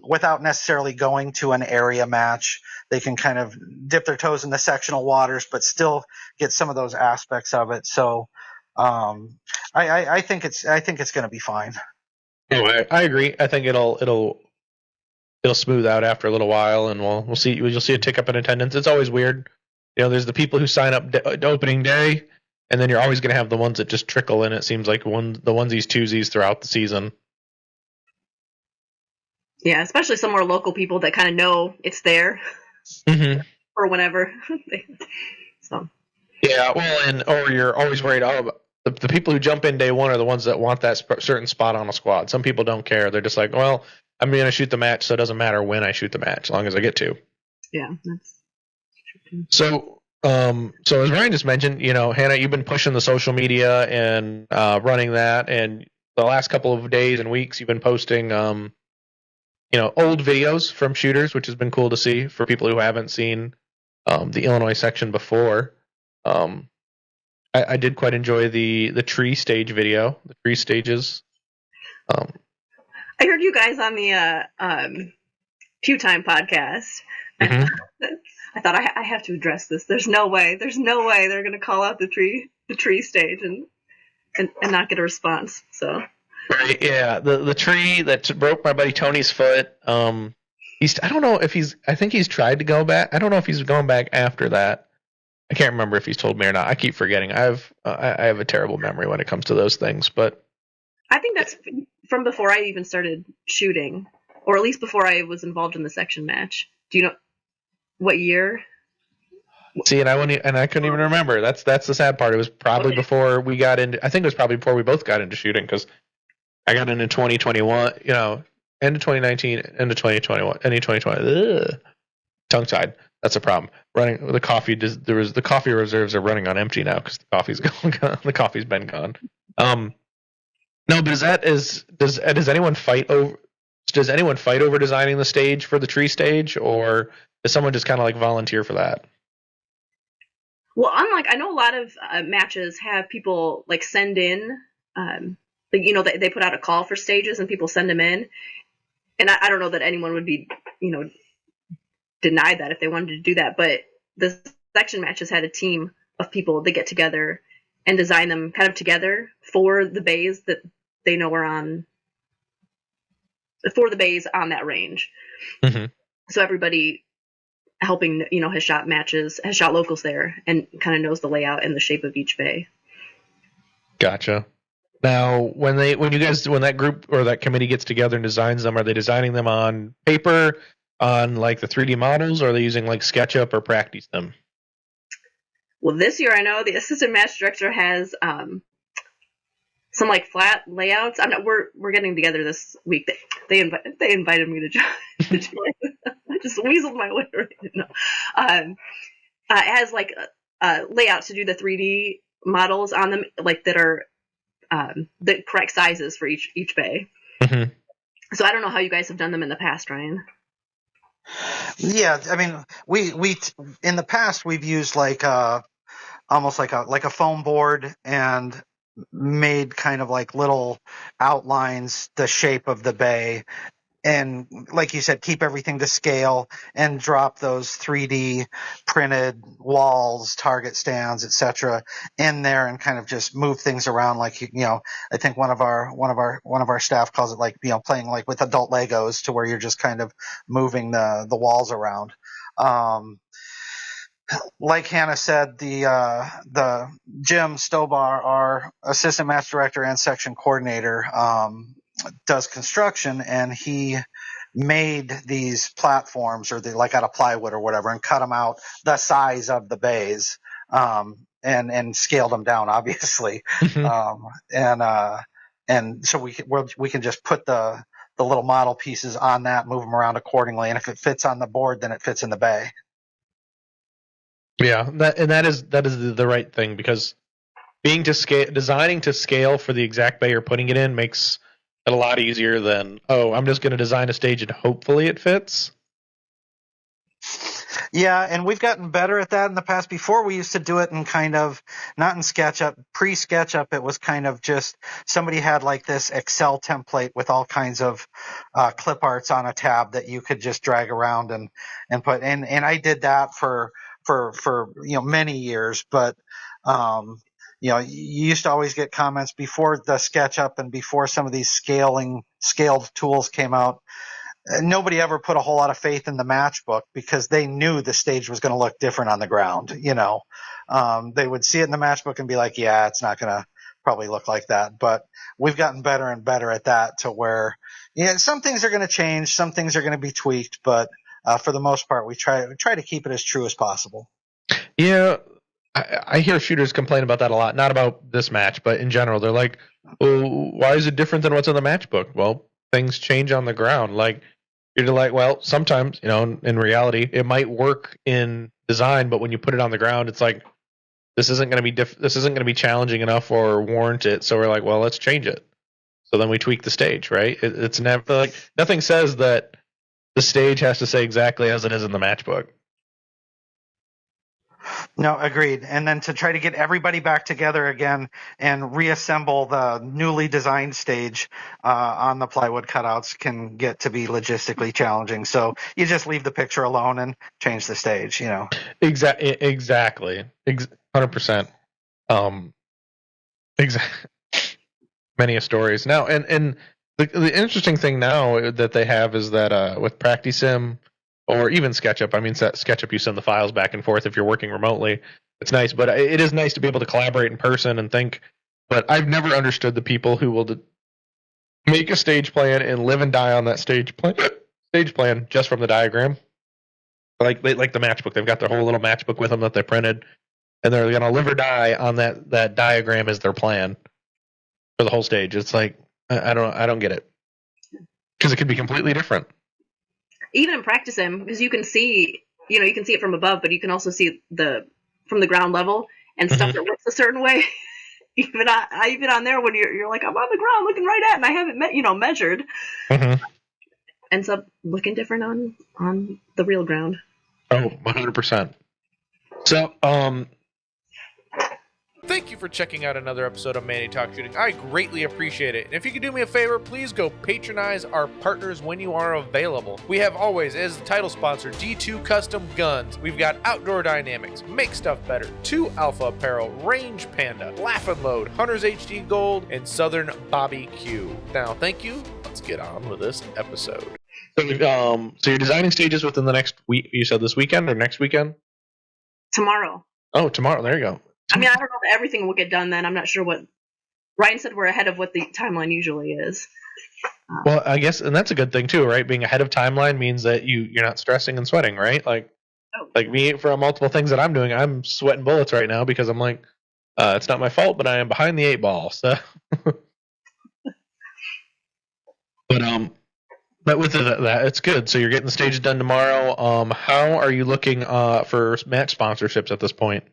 Speaker 3: without necessarily going to an area match. They can kind of dip their toes in the sectional waters, but still get some of those aspects of it. So I think it's going to be fine.
Speaker 4: Oh, I agree. I think it'll smooth out after a little while, and we'll see. You'll see a tick up in attendance. It's always weird. There's the people who sign up opening day, and then you're always going to have the ones that just trickle in. It seems like the onesies, twosies throughout the season.
Speaker 2: Yeah, especially some more local people that kind of know it's there or whenever. So.
Speaker 4: Yeah, well, or you're always worried. Oh, the people who jump in day one are the ones that want that certain spot on a squad. Some people don't care. They're just like, well, I'm going to shoot the match, so it doesn't matter when I shoot the match, as long as I get to.
Speaker 2: Yeah, that's true.
Speaker 4: So as Ryan just mentioned, Hannah, you've been pushing the social media and running that, and the last couple of days and weeks you've been posting, old videos from shooters, which has been cool to see for people who haven't seen the Illinois section before. I did quite enjoy the tree stage video, the tree stages.
Speaker 2: I heard you guys on the Time podcast.
Speaker 4: Mhm.
Speaker 2: I thought I have to address this. There's no way they're going to call out the tree stage and not get a response. So
Speaker 4: Right, yeah, the tree that broke my buddy Tony's foot. I don't know if I think he's tried to go back. I don't know if he's going back after that. I can't remember if he's told me or not. I keep forgetting. I have a terrible memory when it comes to those things. But
Speaker 2: I think that's from before I even started shooting, or at least before I was involved in the section match. Do you know what year?
Speaker 4: see, and I couldn't even remember. That's the sad part. It was probably before we got into. I think it was probably before we both got into shooting because I got into 2021. End of 2019, end of 2021, end of 2020. Tongue tied. That's a problem. Running the coffee. The coffee reserves are running on empty now because the coffee's gone. The coffee's been gone. No, but does anyone fight over? Does anyone fight over designing the stage for the tree stage, or does someone just kind of like volunteer for that?
Speaker 2: Well, unlike I know a lot of matches have people like send in, they put out a call for stages and people send them in, and I don't know that anyone would be denied that if they wanted to do that, but the section matches had a team of people that get together and design them kind of together for the bays that they know are on that range.
Speaker 4: Mm-hmm.
Speaker 2: So everybody helping has shot locals there and kind of knows the layout and the shape of each bay.
Speaker 4: Gotcha. Now, when that group or that committee gets together and designs them, are they designing them on paper, on like the 3D models, or are they using like SketchUp or practice them?
Speaker 2: Well, this year I know the assistant match director has some like flat layouts. We're getting together this week. They invited me to join. I just weaseled my way right now. It has like layouts to do the 3D models on them, like that are the correct sizes for each bay.
Speaker 4: Mm-hmm.
Speaker 2: So I don't know how you guys have done them in the past, Ryan.
Speaker 3: Yeah, I mean, we in the past we've used like almost like a foam board and made kind of like little outlines, the shape of the bay, and like you said, keep everything to scale and drop those 3D printed walls, target stands, etc. in there and kind of just move things around. Like, I think one of our staff calls it like, playing like with adult Legos, to where you're just kind of moving the walls around. Like Hannah said, the Jim Stobar, our assistant match director and section coordinator, does construction, and he made these platforms, or they like out of plywood or whatever, and cut them out the size of the bays, and scaled them down, obviously.
Speaker 4: Mm-hmm.
Speaker 3: And so we can just put the little model pieces on that, move them around accordingly, and if it fits on the board, then it fits in the bay.
Speaker 4: Yeah, that is the right thing, because designing to scale for the exact bay you're putting it in makes it a lot easier than, I'm just going to design a stage and hopefully it fits.
Speaker 3: Yeah, and we've gotten better at that in the past. Before, we used to do it in kind of, not in SketchUp, pre-SketchUp, it was kind of just somebody had like this Excel template with all kinds of clip arts on a tab that you could just drag around and put in. And I did that for many years, but you used to always get comments before the SketchUp and before some of these scaled tools came out. Nobody ever put a whole lot of faith in the matchbook because they knew the stage was going to look different on the ground. They would see it in the matchbook and be like, yeah, it's not going to probably look like that. But we've gotten better and better at that, to where, some things are going to change, some things are going to be tweaked, but for the most part, we try to keep it as true as possible.
Speaker 4: Yeah, I hear shooters complain about that a lot. Not about this match, but in general. They're like, well, why is it different than what's in the matchbook? Well, things change on the ground. Like, you're like, well, sometimes, in reality, it might work in design, but when you put it on the ground, it's like, this isn't going to be challenging enough or warrant it. So we're like, well, let's change it. So then we tweak the stage, right? It's never like, nothing says that the stage has to say exactly as it is in the matchbook.
Speaker 3: No, agreed. And then to try to get everybody back together again and reassemble the newly designed stage on the plywood cutouts can get to be logistically challenging. So you just leave the picture alone and change the stage, you know.
Speaker 4: Exactly. 100%. Exactly. Many stories now, and the interesting thing now that they have is that with PractiSim or even SketchUp, I mean SketchUp, you send the files back and forth if you're working remotely. It's nice, but it is nice to be able to collaborate in person and think. But I've never understood the people who will make a stage plan and live and die on that stage plan just from the diagram. Like the matchbook, they've got their whole little matchbook with them that they printed, and they're gonna live or die on that diagram as their plan for the whole stage. It's like I don't get it because it could be completely different.
Speaker 2: Even in practicing, because you can see, you can see it from above, but you can also see from the ground level and stuff that looks a certain way. even on there when you're like, I'm on the ground looking right at, and I haven't measured. Ends up looking different on the real ground.
Speaker 4: Oh, 100%. So,
Speaker 1: Thank you for checking out another episode of Manny Talks Shooting. I greatly appreciate it. And if you could do me a favor, please go patronize our partners when you are available. We have always, as the title sponsor, D2 Custom Guns. We've got Outdoor Dynamics, Make Stuff Better, 2 Alpha Apparel, Range Panda, Laugh and Load, Hunter's HD Gold, and Southern Bobby Q. Now, thank you. Let's get on with this episode.
Speaker 4: So you're designing stages within the next week. You said this weekend or next weekend?
Speaker 2: Tomorrow.
Speaker 4: Oh, tomorrow. There you go.
Speaker 2: I mean, I don't know if everything will get done then. I'm not sure what Ryan said. We're ahead of what the timeline usually is.
Speaker 4: Well, I guess, and that's a good thing too, right? Being ahead of timeline means that you're not stressing and sweating, right? Like me for multiple things that I'm doing, I'm sweating bullets right now because I'm like, it's not my fault, but I am behind the 8 ball. So, but with that, it's good. So you're getting the stages done tomorrow. How are you looking for match sponsorships at this point?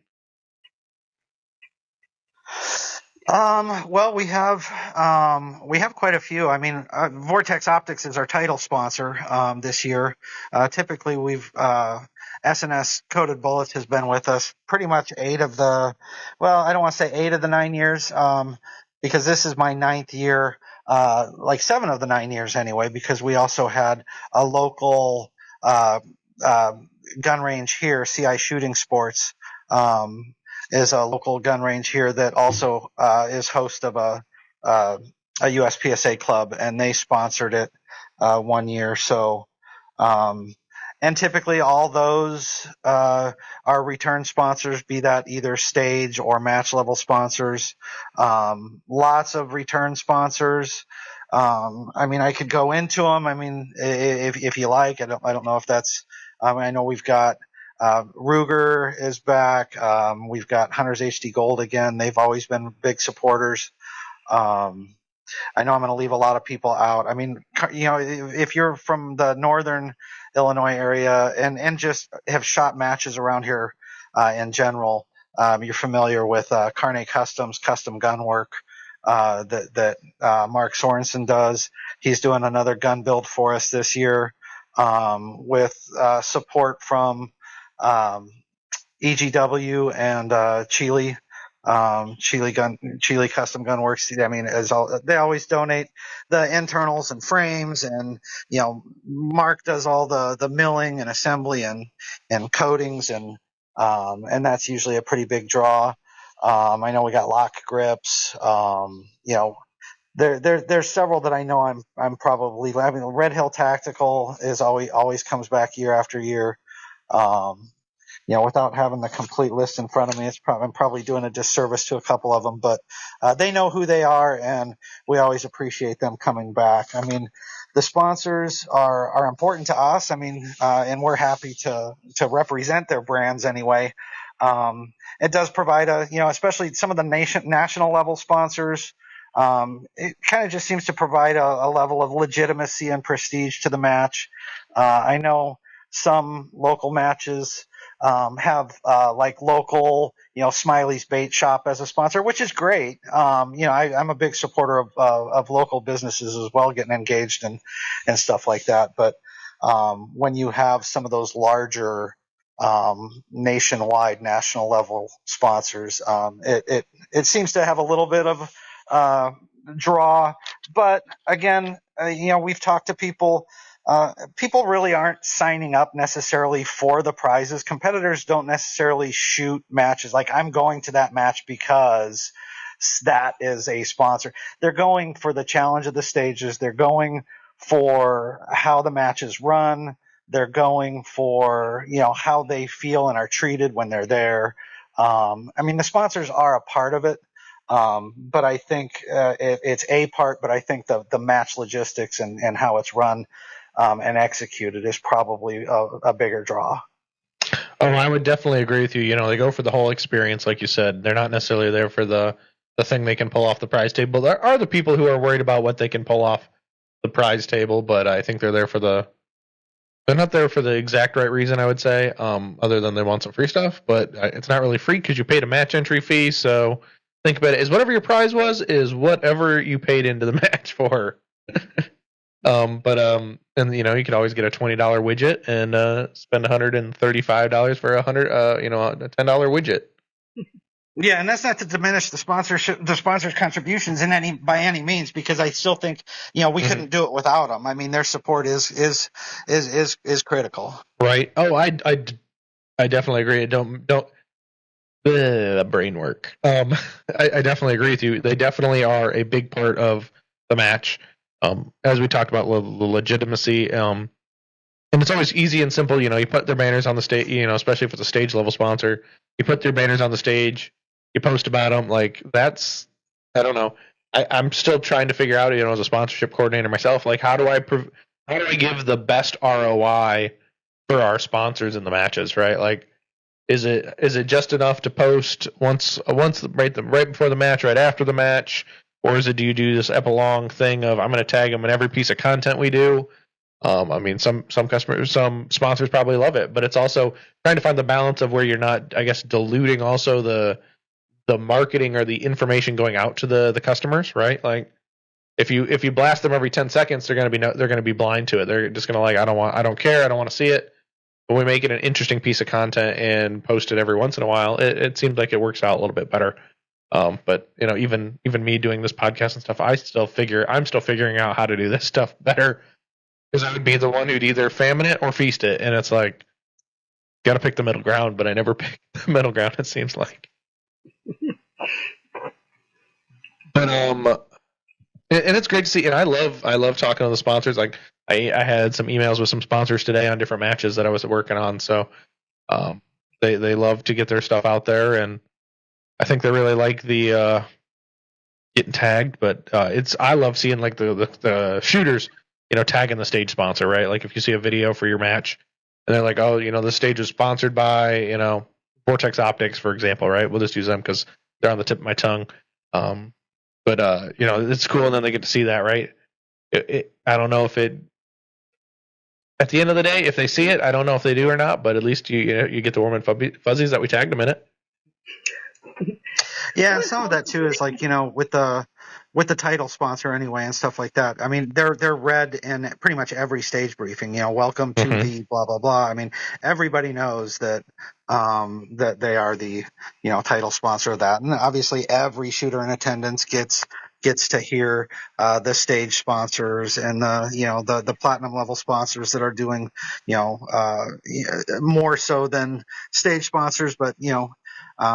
Speaker 3: Well, we have quite a few. I mean, Vortex Optics is our title sponsor this year. Typically, we've S&S Coated Bullets has been with us pretty much I don't want to say 8 of the 9 years, because this is my 9th year, like 7 of the 9 years anyway, because we also had a local gun range here, CI Shooting Sports. Is a local gun range here that also is host of a USPSA club, and they sponsored it 1 year. So, and typically all those are return sponsors, be that either stage or match level sponsors. Lots of return sponsors. I mean, I could go into them. I mean, if you like, I don't know if that's. I know we've got. Ruger is back. We've got Hunter's HD Gold again. They've always been big supporters. I know I'm going to leave a lot of people out. I mean, if you're from the northern Illinois area and just have shot matches around here in general, you're familiar with Carne Customs, Custom Gun Work that Mark Sorensen does. He's doing another gun build for us this year with support from EGW and Chile Custom Gun Works. I mean, they always donate the internals and frames, and Mark does all the milling and assembly and coatings, and that's usually a pretty big draw. I know we got lock grips. There's several that I know I'm probably. I mean, Red Hill Tactical is always comes back year after year. Without having the complete list in front of me, I'm probably doing a disservice to a couple of them, but they know who they are, and we always appreciate them coming back. I mean, the sponsors are important to us. I mean, and we're happy to represent their brands anyway. It does provide especially some of the national level sponsors. It kind of just seems to provide a level of legitimacy and prestige to the match. I know some local matches have like local, Smiley's Bait Shop as a sponsor, which is great. I'm a big supporter of local businesses as well, getting engaged and stuff like that. But when you have some of those larger nationwide, national level sponsors. It seems to have a little bit of draw, but again, we've talked to people. People really aren't signing up necessarily for the prizes. Competitors don't necessarily shoot matches like I'm going to that match because that is a sponsor. They're going for the challenge of the stages. They're going for how the matches run. They're going for, how they feel and are treated when they're there. The sponsors are a part of it. But I think it's a part, but I think the match logistics and how it's run and executed is probably a bigger draw.
Speaker 4: Oh, I would definitely agree with you. They go for the whole experience, like you said. They're not necessarily there for the thing they can pull off the prize table. There are the people who are worried about what they can pull off the prize table, but I think they're there for they're not there for the exact right reason, I would say, other than they want some free stuff. But it's not really free because you paid a match entry fee. So think about it: is whatever your prize was, is whatever you paid into the match for. And you could always get a $20 widget and spend $135 for a $10 widget.
Speaker 3: Yeah, and that's not to diminish the sponsors' contributions by any means, because I still think we couldn't do it without them. I mean, their support is critical.
Speaker 4: Right. Oh, I definitely agree. Don't brain work. I definitely agree with you. They definitely are a big part of the match. As we talked about the legitimacy. And it's always easy and simple. You put their banners on the stage. Especially if it's a stage level sponsor, you put their banners on the stage. You post about them. Like that's, I don't know. I'm still trying to figure out. As a sponsorship coordinator myself, like how do I give the best ROI for our sponsors in the matches? Right, like. Is it just enough to post once right before the match, right after the match, or do you do this epilogue thing of I'm going to tag them in every piece of content we do? Some customers, some sponsors probably love it, but it's also trying to find the balance of where you're not, I guess, diluting also the marketing or the information going out to the customers, right? Like if you blast them every 10 seconds, they're going to be blind to it. They're just going to I don't care, I don't want to see it. When we make it an interesting piece of content and post it every once in a while, it seems like it works out a little bit better. But even me doing this podcast and stuff, I'm still figuring out how to do this stuff better, because I would be the one who'd either famine it or feast it, and it's like got to pick the middle ground. But I never pick the middle ground. It seems like. But and it's great to see, and I love talking to the sponsors. Like I had some emails with some sponsors today on different matches that I was working on. So they love to get their stuff out there, and I think they really like the getting tagged. But I love seeing like the shooters, tagging the stage sponsor, right? Like if you see a video for your match, and they're like, oh, the stage is sponsored by Vortex Optics, for example, right? We'll just use them because they're on the tip of my tongue. But it's cool, and then they get to see that, right? I don't know if it. At the end of the day, if they see it, I don't know if they do or not. But at least you get the warm and fuzzies that we tagged them in it.
Speaker 3: Yeah, some of that too is like with the title sponsor anyway and stuff like that. I mean, they're read in pretty much every stage briefing. Welcome to the blah blah blah. I mean, everybody knows that that they are the title sponsor of that, and obviously every shooter in attendance gets to hear the stage sponsors and the platinum level sponsors that are doing more so than stage sponsors, but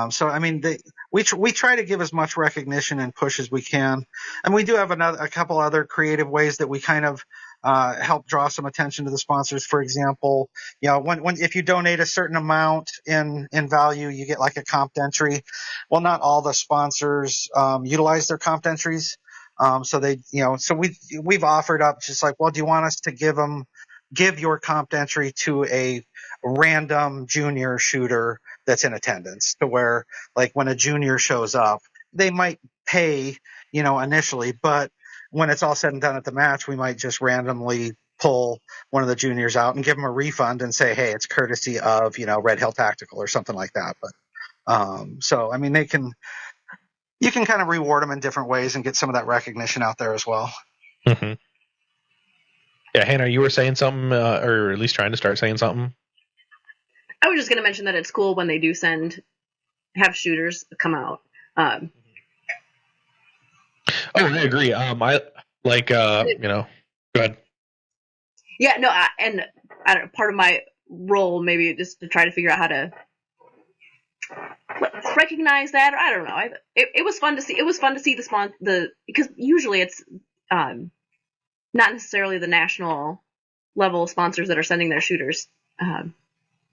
Speaker 3: so I mean we try to give as much recognition and push as we can, and we do have a couple other creative ways that we kind of help draw some attention to the sponsors. For example, when if you donate a certain amount in value, you get like a comp entry. Well, not all the sponsors utilize their comp entries, so we've offered up just like, well, do you want us to give your comp entry to a random junior shooter that's in attendance, to where like when a junior shows up, they might pay initially, but when it's all said and done at the match, we might just randomly pull one of the juniors out and give them a refund and say, hey, it's courtesy of Red Hill Tactical or something like that. But so I mean, you can kind of reward them in different ways and get some of that recognition out there as well.
Speaker 4: Mm-hmm. Yeah, Hannah, you were saying something, or at least trying to start saying something.
Speaker 2: I was just going to mention that it's cool when they do have shooters come out.
Speaker 4: Oh, I agree. I like, go ahead.
Speaker 2: Yeah, no, and part of my role maybe just to try to figure out how to recognize that. Or I don't know. It was fun to see. It was fun to see because usually it's not necessarily the national level sponsors that are sending their shooters.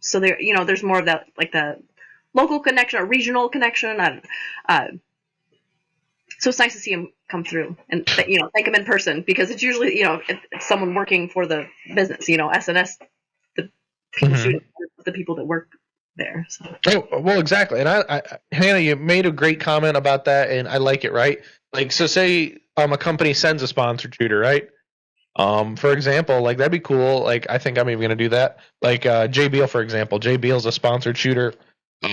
Speaker 2: So there's more of that, like the local connection or regional connection. So it's nice to see them come through and thank them in person, because it's usually it's someone working for the business. SNS, the people shooting, the people that work there. So.
Speaker 4: Oh, well, exactly. And I, Hannah, you made a great comment about that, and I like it. Right? Like, so say a company sends a sponsored shooter, right? For example, like that'd be cool. Like, I think I'm even gonna do that. Like Jay Beal, for example. Jay Beal's a sponsored shooter.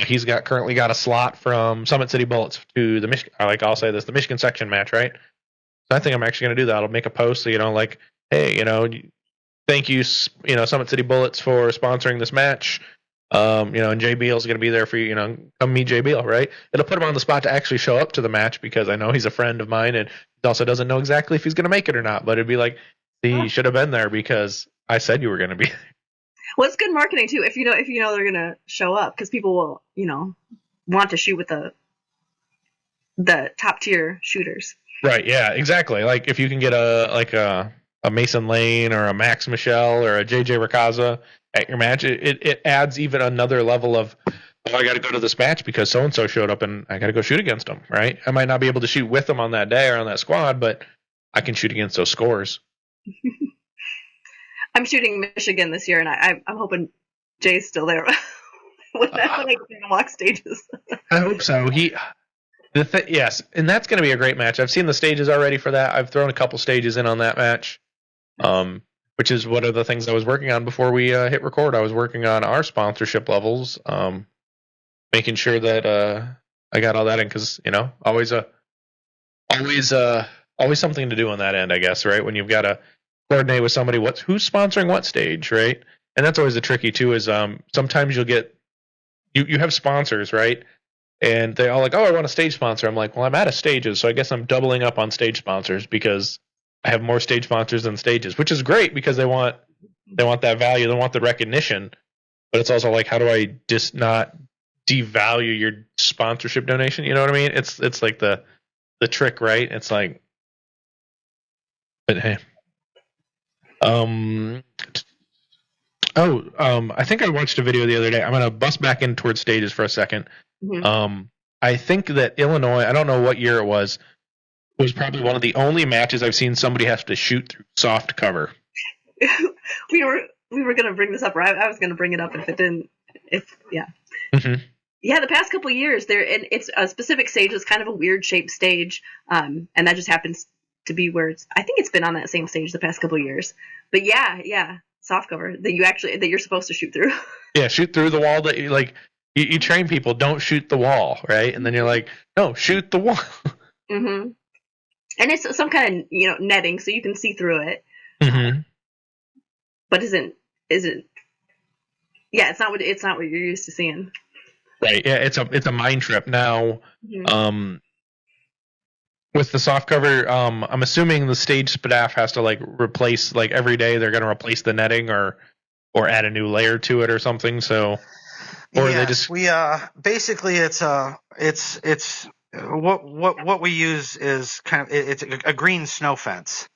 Speaker 4: He's currently got a slot from Summit City Bullets to the Michigan. Like, I'll say this, the Michigan section match, right? So I think I'm actually gonna do that. I'll make a post, so, like, hey, thank you, Summit City Bullets for sponsoring this match. And Jay Beal's going to be there for you, come meet Jay Beal, right? It'll put him on the spot to actually show up to the match, because I know he's a friend of mine, and he also doesn't know exactly if he's going to make it or not. But it'd be like, see, you should have been there because I said you were going to be.
Speaker 2: Well, it's good marketing too if you know they're going to show up, because people will want to shoot with the top tier shooters.
Speaker 4: Right? Yeah, exactly. Like if you can get a Mason Lane or a Max Michel or a JJ Rakaza at your match, it adds even another level of, oh, I got to go to this match because so and so showed up and I got to go shoot against them. Right? I might not be able to shoot with them on that day or on that squad, but I can shoot against those scores.
Speaker 2: I'm shooting Michigan this year, and I'm hoping Jay's still there when I get to walk stages.
Speaker 4: I hope so. Yes, and that's going to be a great match. I've seen the stages already for that. I've thrown a couple stages in on that match, which is one of the things I was working on before we hit record. I was working on our sponsorship levels, making sure that I got all that in, because always something to do on that end, I guess, right? When you've got to coordinate with somebody, who's sponsoring what stage, right? And that's always the tricky too. Is sometimes you'll get you have sponsors, right? And they all like, oh, I want a stage sponsor. I'm like, well, I'm out of stages, so I guess I'm doubling up on stage sponsors, because I have more stage sponsors than stages, which is great because they want that value, they want the recognition. But it's also like, how do I just not devalue your sponsorship donation? You know what I mean? It's like the trick, right? It's like, but hey, I think I watched a video the other day. I'm gonna bust back in towards stages for a second. Mm-hmm. I think that Illinois, I don't know what year it was probably one of the only matches I've seen somebody have to shoot through soft cover.
Speaker 2: we were going to bring this up, or I was going to bring it up if it didn't. Mm-hmm. Yeah, the past couple of years, and it's a specific stage. It's kind of a weird shaped stage, and that just happens to be where I think it's been on that same stage the past couple of years. But yeah, soft cover that you're supposed to shoot through. Yeah,
Speaker 4: shoot through the wall. That you train people, don't shoot the wall, right? And then you're like, no, shoot the wall.
Speaker 2: Mm-hmm. And it's some kind of netting, so you can see through it.
Speaker 4: Mm-hmm.
Speaker 2: But isn't? Yeah, it's not what you're used to seeing.
Speaker 4: Right. Yeah, it's a mind trip now. Mm-hmm. With the soft cover, I'm assuming the stage staff has to replace every day. They're going to replace the netting or add a new layer to it or something. So. Or
Speaker 3: yes,
Speaker 4: they just
Speaker 3: we basically it's what we use is kind of it's a green snow fence,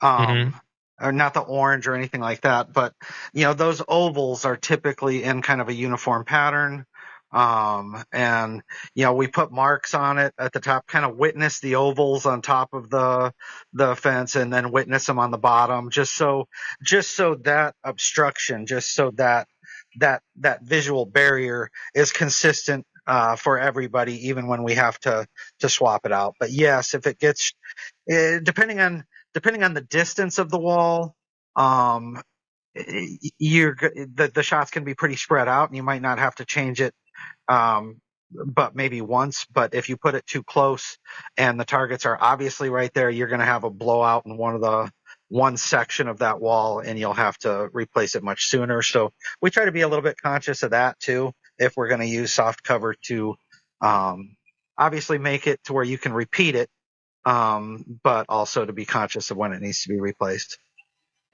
Speaker 3: or not the orange or anything like that, but those ovals are typically in kind of a uniform pattern, and we put marks on it at the top, kind of witness the ovals on top of the fence, and then witness them on the bottom, just so that obstruction, just so that visual barrier is consistent for everybody, even when we have to swap it out. But yes, if it gets depending on the distance of the wall, the shots can be pretty spread out, and you might not have to change it, but maybe once. But if you put it too close and the targets are obviously right there, you're going to have a blowout in one of one section of that wall and you'll have to replace it much sooner. So we try to be a little bit conscious of that too, if we're going to use soft cover to obviously make it to where you can repeat it, but also to be conscious of when it needs to be replaced.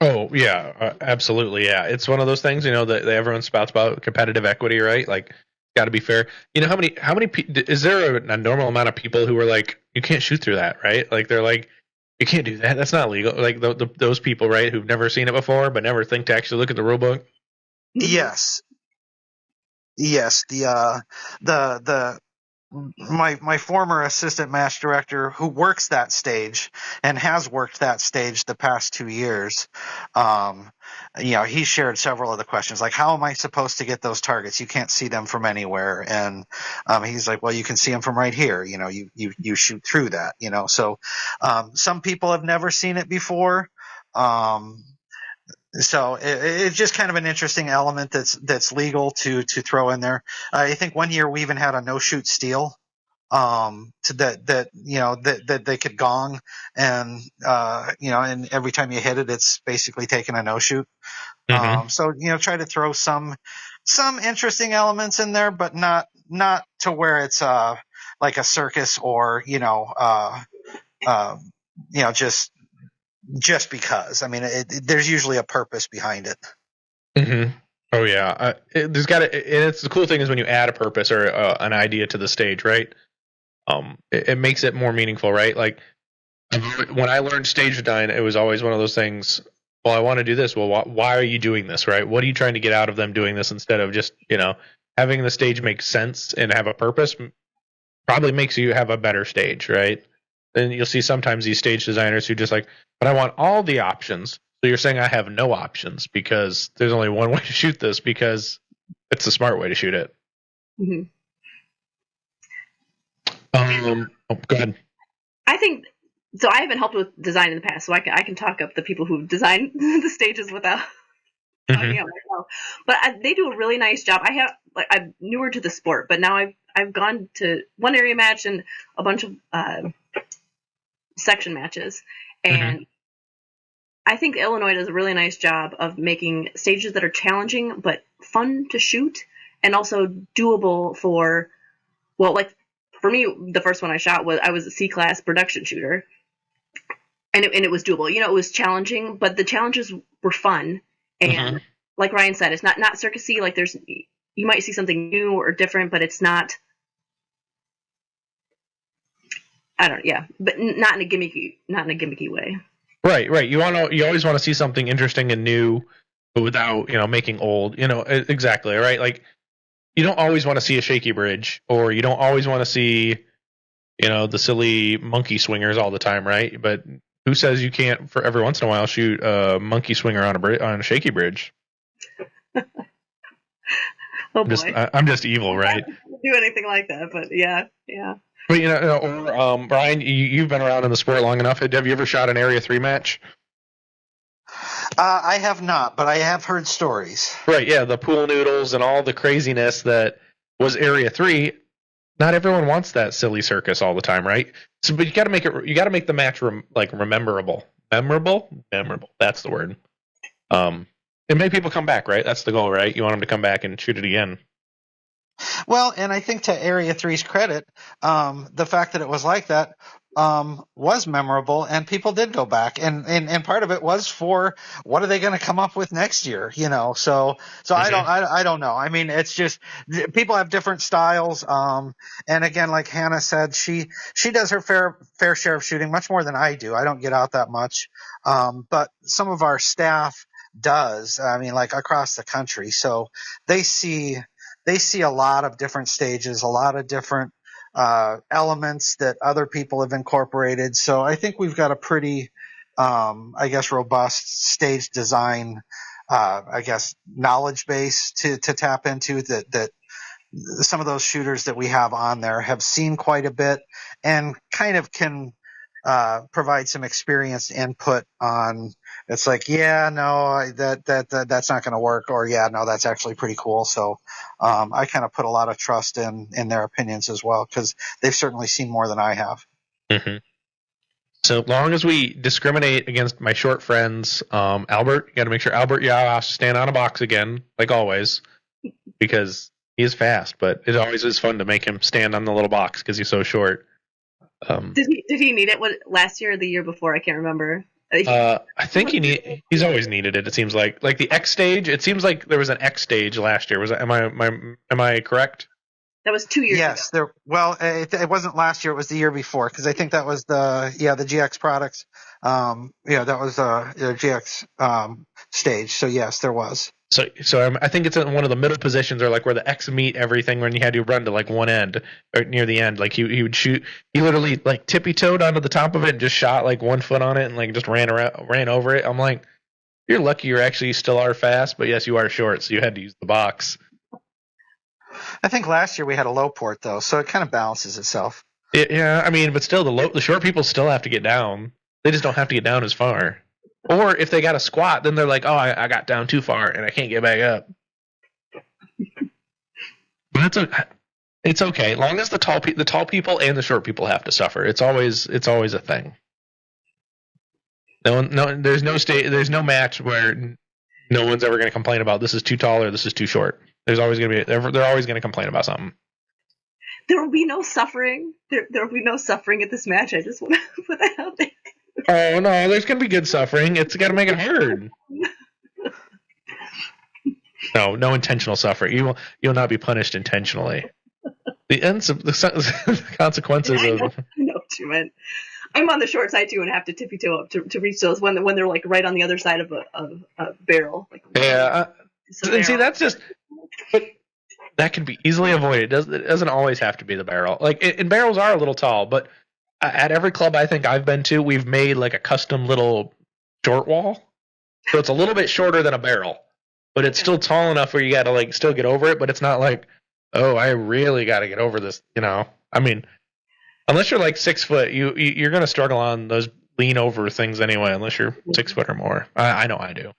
Speaker 4: Oh yeah, absolutely. Yeah, it's one of those things, that everyone spouts about competitive equity, right? Like, got to be fair. How many is there a normal amount of people who are like, you can't shoot through that, right? Like they're like, you can't do that. That's not legal. Like those people, right, who've never seen it before, but never think to actually look at the rule book.
Speaker 3: Yes. The my former assistant match director who works that stage and has worked that stage the past 2 years, he shared several of the questions, like, how am I supposed to get those targets? You can't see them from anywhere. And he's like, well, you can see them from right here. You shoot through that, so some people have never seen it before. So it's just kind of an interesting element that's legal to throw in there. I think one year we even had a no shoot steal, that they could gong, and and every time you hit it, it's basically taking a no shoot.
Speaker 4: Mm-hmm.
Speaker 3: So try to throw some interesting elements in there, but not to where it's like a circus or just because. I mean, there's usually a purpose behind it.
Speaker 4: Mm-hmm. Oh yeah, there's got to, and it's the cool thing is when you add a purpose or an idea to the stage, right? It makes it more meaningful, right? Like when I learned stage design, it was always one of those things. Well, I want to do this. Well, why are you doing this, right? What are you trying to get out of them doing this instead of just having the stage make sense and have a purpose? Probably makes you have a better stage, right? And you'll see sometimes these stage designers who just like, but I want all the options. So you're saying I have no options because there's only one way to shoot this because it's the smart way to shoot it.
Speaker 2: Mm-hmm.
Speaker 4: Go ahead.
Speaker 2: I think so. I haven't helped with design in the past, so I can talk up the people who design the stages without talking out myself. But they do a really nice job. I'm newer to the sport, but now I've gone to one area match and a bunch of section matches, and I think Illinois does a really nice job of making stages that are challenging but fun to shoot and also doable for, well, like for me, the first one I shot was, I was a C-class production shooter, and it was doable. It was challenging, but the challenges were fun. And like Ryan said, it's not circusy. Like you might see something new or different, but it's not. But not in a gimmicky way.
Speaker 4: Right. You always want to see something interesting and new, but without making old. Exactly. Right. Like you don't always want to see a shaky bridge, or you don't always want to see the silly monkey swingers all the time, right? But who says you can't, for every once in a while, shoot a monkey swinger on a shaky bridge?
Speaker 2: Oh boy,
Speaker 4: I'm just evil, right?
Speaker 2: I don't do anything like that, but yeah.
Speaker 4: But Brian, you've been around in the sport long enough. Have you ever shot an Area 3 match?
Speaker 3: I have not, but I have heard stories.
Speaker 4: Right, yeah, the pool noodles and all the craziness that was Area 3. Not everyone wants that silly circus all the time, right? So, but you got to make it. You got to make the match memorable. Memorable. That's the word. And make people come back, right? That's the goal, right? You want them to come back and shoot it again.
Speaker 3: Well, and I think to Area 3's credit, the fact that it was like that was memorable, and people did go back, and part of it was for what are they going to come up with next year, So I don't know. I mean, it's just people have different styles, and again, like Hannah said, she does her fair share of shooting, much more than I do. I don't get out that much, but some of our staff does. I mean, like across the country, so they see a lot of different stages, a lot of different elements that other people have incorporated. So I think we've got a pretty, robust stage design, knowledge base to tap into that some of those shooters that we have on there have seen quite a bit and kind of can provide some experienced input on. It's like, yeah, no, that's not going to work, or yeah, no, that's actually pretty cool. So I kind of put a lot of trust in their opinions as well, because they've certainly seen more than I have.
Speaker 4: Mm-hmm. So long as we discriminate against my short friends, Albert, you got to make sure Albert Yao has to stand on a box again, like always, because he is fast. But it always is fun to make him stand on the little box because he's so short.
Speaker 2: Did he need it last year or the year before? I can't remember.
Speaker 4: I think he's always needed it. It seems like the X stage. It seems like there was an X stage last year. Was that, am I correct?
Speaker 2: That was 2 years
Speaker 3: Yes,
Speaker 2: ago.
Speaker 3: it wasn't last year. It was the year before because I think that was the GX products. That was the GX stage. So yes, there was.
Speaker 4: So I think it's in one of the middle positions, or like where the X meet everything when you had to run to like one end or near the end. Like he would shoot. He literally like tippy toed onto the top of it and just shot like 1 foot on it and like just ran over it. I'm like, you're lucky you actually still are fast, but yes, you are short, so you had to use the box.
Speaker 3: I think last year we had a low port though, so it kind of balances itself.
Speaker 4: Yeah, I mean, but still, the short people still have to get down. They just don't have to get down as far. Or if they got a squat, then they're like, "Oh, I got down too far and I can't get back up." But it's okay, as long as the tall people and the short people have to suffer. It's always a thing. There's no match where no one's ever going to complain about this is too tall or this is too short. There's always going to be they're always going to complain about something.
Speaker 2: There will be no suffering. There will be no suffering at this match. I just want to put that out there.
Speaker 4: Oh no, there's going to be good suffering. It's got to make it hard. No intentional suffering. You'll not be punished intentionally. The consequences
Speaker 2: I
Speaker 4: of.
Speaker 2: know what you meant. I'm on the short side too and have to tippy toe up to reach those when they're like right on the other side of a barrel. Like,
Speaker 4: Yeah, and see that's just. But that can be easily avoided. It doesn't always have to be the barrel. Like, and barrels are a little tall, but at every club I think I've been to, we've made like a custom little short wall. So it's a little bit shorter than a barrel, but it's still tall enough where you got to like still get over it. But it's not like, oh, I really got to get over this. I mean, unless you're like 6 foot, you're going to struggle on those lean over things anyway. Unless you're 6 foot or more. I know I do.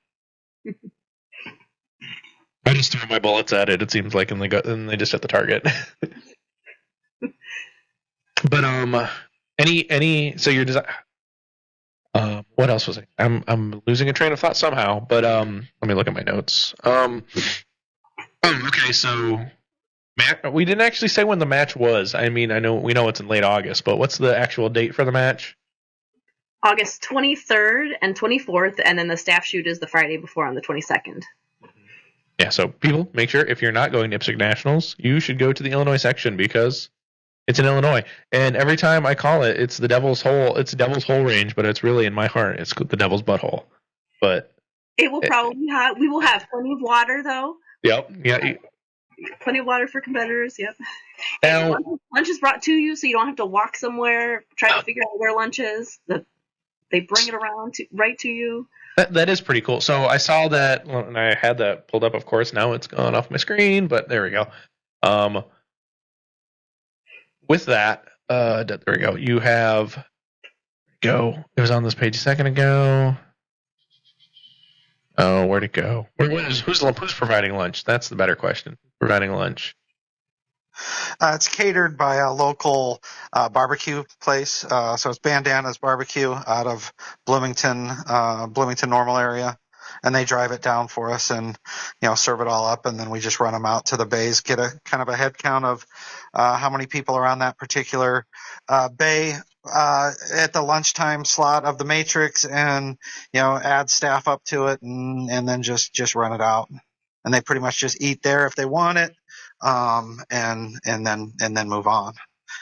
Speaker 4: I just throw my bullets at it. It seems like, and they just hit the target. But so your design. What else was it? I'm losing a train of thought somehow. But let me look at my notes. Okay, so we didn't actually say when the match was. I mean, we know it's in late August, but what's the actual date for the match?
Speaker 2: August 23rd and 24th, and then the staff shoot is the Friday before on the 22nd.
Speaker 4: Yeah, so people, make sure if you're not going to IPSC Nationals, you should go to the Illinois section because it's in Illinois. And every time I call it, it's the Devil's Hole. It's the Devil's Hole range, but it's really in my heart. It's the Devil's Butthole. But
Speaker 2: it will probably we will have plenty of water though.
Speaker 4: Yep. Yeah.
Speaker 2: Plenty of water for competitors. Yep.
Speaker 4: Now,
Speaker 2: lunch is brought to you, so you don't have to walk somewhere try to figure out where lunch is. They bring it around right to you.
Speaker 4: That is pretty cool. So I saw that, and I had that pulled up, of course. Now it's gone off my screen, but there we go. With that, there we go. You have It was on this page a second ago. Oh, where'd it go? Who's providing lunch? That's the better question. Providing lunch.
Speaker 3: It's catered by a local barbecue place. So it's Bandana's Barbecue out of Bloomington Normal area. And they drive it down for us and, serve it all up. And then we just run them out to the bays, get a kind of a head count of how many people are on that particular bay at the lunchtime slot of the matrix and, add staff up to it and then just run it out. And they pretty much just eat there if they want it. And then move on.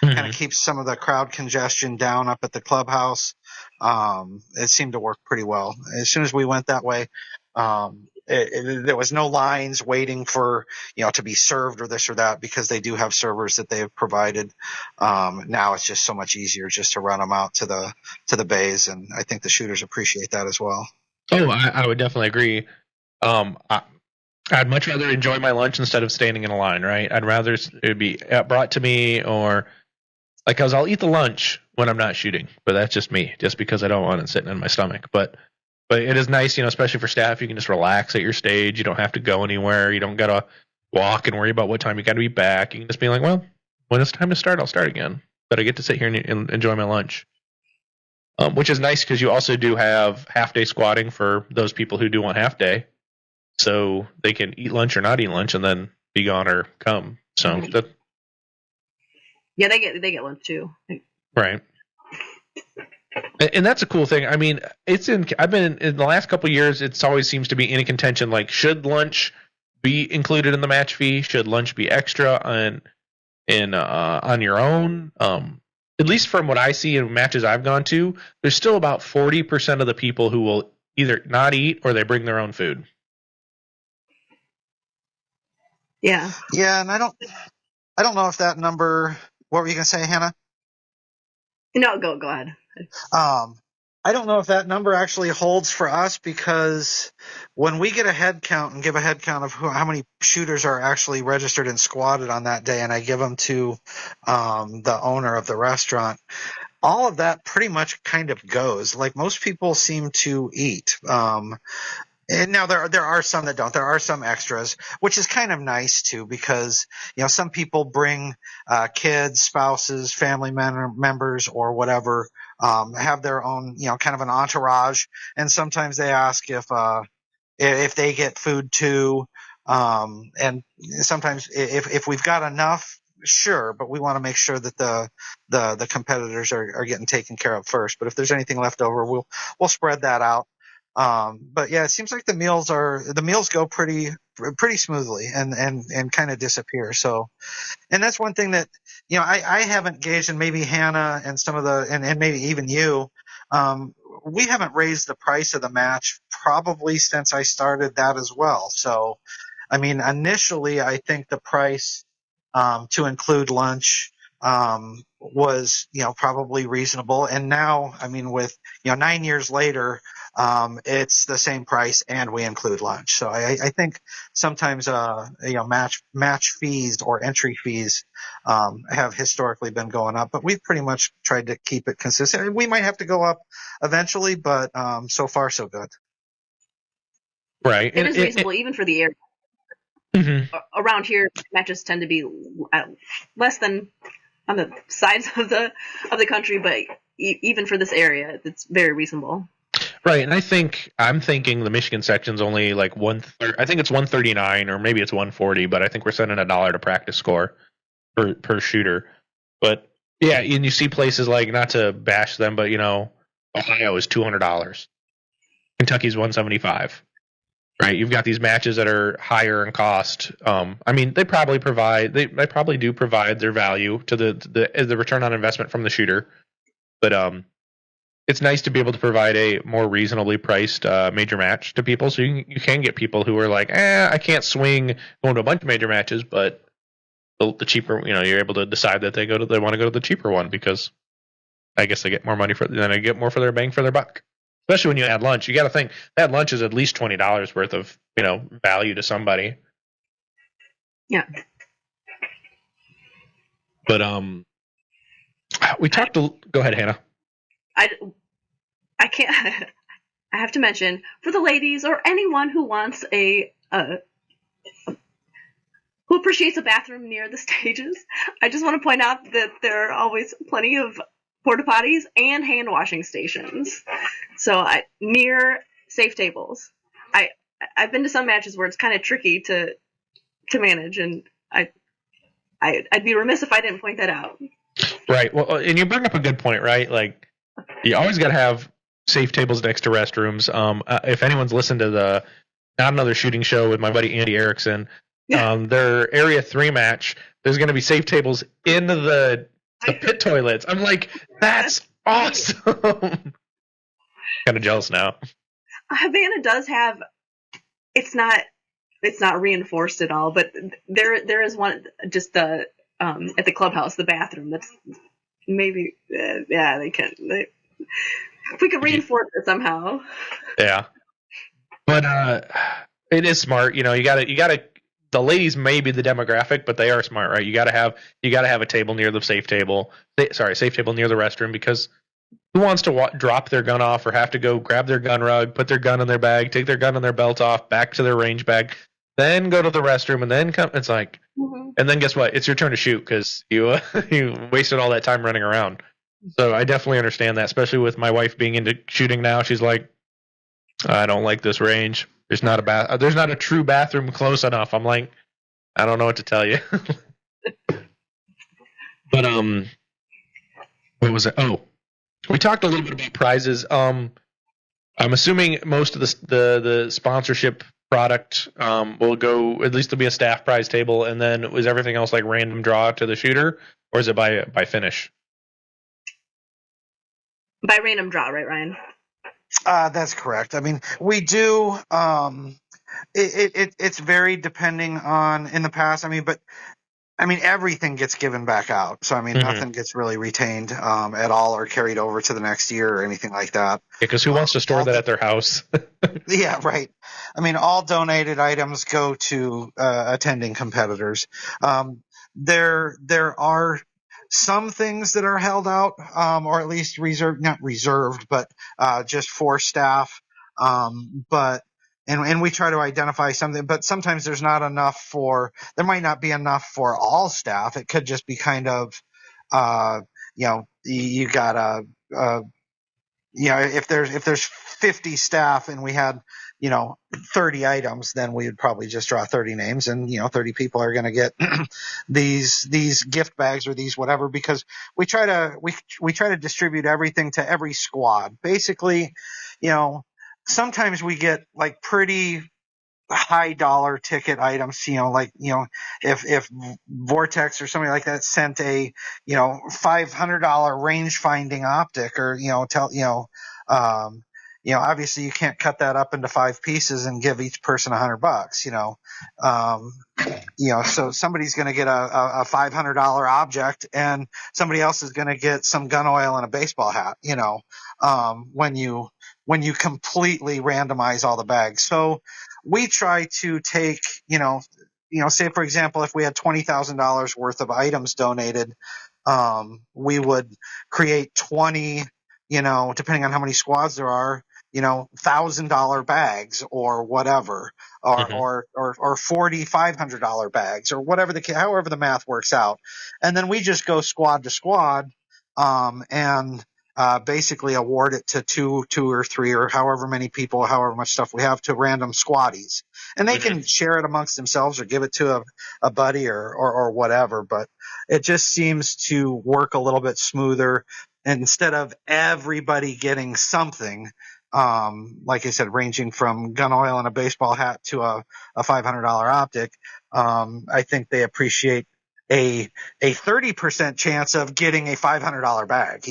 Speaker 3: Mm-hmm. Kind of keeps some of the crowd congestion down up at the clubhouse. It seemed to work pretty well. As soon as we went that way, there was no lines waiting for, to be served or this or that because they do have servers that they have provided. Now it's just so much easier just to run them out to the bays. And I think the shooters appreciate that as well.
Speaker 4: Oh, I would definitely agree. I'd much rather enjoy my lunch instead of standing in a line, right? I'd rather it be brought to me or because I'll eat the lunch when I'm not shooting, but that's just me, just because I don't want it sitting in my stomach. But it is nice, especially for staff, you can just relax at your stage. You don't have to go anywhere. You don't got to walk and worry about what time you got to be back. You can just be like, well, when it's time to start, I'll start again. But I get to sit here and enjoy my lunch. which is nice because you also do have half-day squatting for those people who do want half-day. So they can eat lunch or not eat lunch and then be gone or come. So that,
Speaker 2: Yeah, they get lunch too.
Speaker 4: right. And that's a cool thing. I mean, I've been in the last couple of years, it's always seems to be in contention. Like, should lunch be included in the match fee? Should lunch be extra on your own? At least from what I see in matches I've gone to, there's still about 40% of the people who will either not eat or they bring their own food.
Speaker 2: Yeah.
Speaker 3: Yeah, and I don't know if that number. What were you gonna say, Hannah?
Speaker 2: No, go ahead.
Speaker 3: I don't know if that number actually holds for us, because when we get a head count and give a head count of how many shooters are actually registered and squatted on that day, and I give them to the owner of the restaurant, all of that pretty much kind of goes. Like, most people seem to eat. And now there are some that don't. There are some extras, which is kind of nice too, because some people bring kids, spouses, family members, or whatever, have their own kind of an entourage, and sometimes they ask if they get food too, and sometimes if we've got enough, sure, but we want to make sure that the competitors are getting taken care of first. But if there's anything left over, we'll spread that out. But yeah, it seems like the meals go pretty smoothly and kind of disappear. So, and that's one thing that I haven't gauged, and maybe Hannah and some of and maybe even you, we haven't raised the price of the match probably since I started that as well. So, I mean, initially I think the price to include lunch was probably reasonable, and now, I mean, with 9 years later, it's the same price and we include lunch. So I think sometimes match fees or entry fees have historically been going up, but we've pretty much tried to keep it consistent. We might have to go up eventually, but so far so good.
Speaker 4: Right.
Speaker 2: It is reasonable even for the area.
Speaker 4: Mm-hmm.
Speaker 2: Around here, matches tend to be less than on the sides of the country, but even for this area, it's very reasonable.
Speaker 4: Right, and I'm thinking the Michigan section's only like I think it's 139 or maybe it's 140, but I think we're sending $1 to practice score per shooter. But yeah, and you see places like, not to bash them, but Ohio is $200, Kentucky's 175. Right, you've got these matches that are higher in cost. I mean, they probably do provide their value to the return on investment from the shooter, but it's nice to be able to provide a more reasonably priced major match to people, so you can get people who are like, I can't swing going to a bunch of major matches, but the cheaper, you're able to decide that they want to go to the cheaper one, because I guess they get more money they get more for their bang for their buck. Especially when you add lunch, you got to think that lunch is at least $20 worth of value to somebody.
Speaker 2: Yeah.
Speaker 4: But we talked. Go ahead, Hannah.
Speaker 2: I can't. I have to mention, for the ladies or anyone who wants who appreciates a bathroom near the stages, I just want to point out that there are always plenty of porta potties and hand washing stations. So near safe tables. I've been to some matches where it's kind of tricky to manage, and I'd be remiss if I didn't point that out.
Speaker 4: Right. Well, and you bring up a good point, right? Like, you always got to have safe tables next to restrooms. If anyone's listened to the Not Another Shooting Show with my buddy Andy Erickson, their Area 3 match, there's going to be safe tables in the pit toilets. I'm like, that's awesome. Kind of jealous now.
Speaker 2: Havana does have. It's not reinforced at all, but there is one just at the clubhouse, the bathroom. That's maybe they can. If we could reinforce it somehow.
Speaker 4: Yeah, but it is smart. You gotta. The ladies may be the demographic, but they are smart, right? You gotta have a table near the safe table. Safe table near the restroom, because who wants to drop their gun off or have to go grab their gun rug, put their gun in their bag, take their gun and their belt off, back to their range bag, then go to the restroom and then come? It's like, and then guess what? It's your turn to shoot, because you wasted all that time running around. So I definitely understand that, especially with my wife being into shooting now. She's like, I don't like this range. There's not a true bathroom close enough. I'm like, I don't know what to tell you. But what was it? Oh, we talked a little bit about prizes. I'm assuming most of the sponsorship product will go. At least there'll be a staff prize table, and then is everything else like random draw to the shooter, or is it by finish?
Speaker 2: By random draw, right, Ryan?
Speaker 3: That's correct. I mean, we do. It's very depending on in the past. I mean, but I mean, everything gets given back out. So, I mean, nothing gets really retained at all or carried over to the next year or anything like that.
Speaker 4: Because who wants to store that at their house?
Speaker 3: Yeah, right. I mean, all donated items go to attending competitors. There are some things that are held out, or at least reserved, not reserved, but just for staff. But and we try to identify something, but sometimes there's not enough for. There might not be enough for all staff. It could just be kind of, you got if there's 50 staff and we had 30 items, then we would probably just draw 30 names, and 30 people are going to get these gift bags or these whatever, because we try to distribute everything to every squad. Basically, sometimes we get like pretty high dollar ticket items, if Vortex or somebody like that sent a $500 range finding optic, or obviously you can't cut that up into 5 pieces and give each person $100, so somebody's going to get a $500 object, and somebody else is going to get some gun oil and a baseball hat, when you completely randomize all the bags. So we try to take, say for example, if we had $20,000 worth of items donated, we would create 20, depending on how many squads there are, $1,000 bags or whatever, or 40 $500 bags, or however the math works out. And then we just go squad to squad, and basically award it to two or three, or however many people, however much stuff we have, to random squaddies, and they can share it amongst themselves or give it to a buddy or whatever. But it just seems to work a little bit smoother, and instead of everybody getting something, like I said, ranging from gun oil and a baseball hat to a $500 optic, I think they appreciate a 30% chance of getting a $500 bag,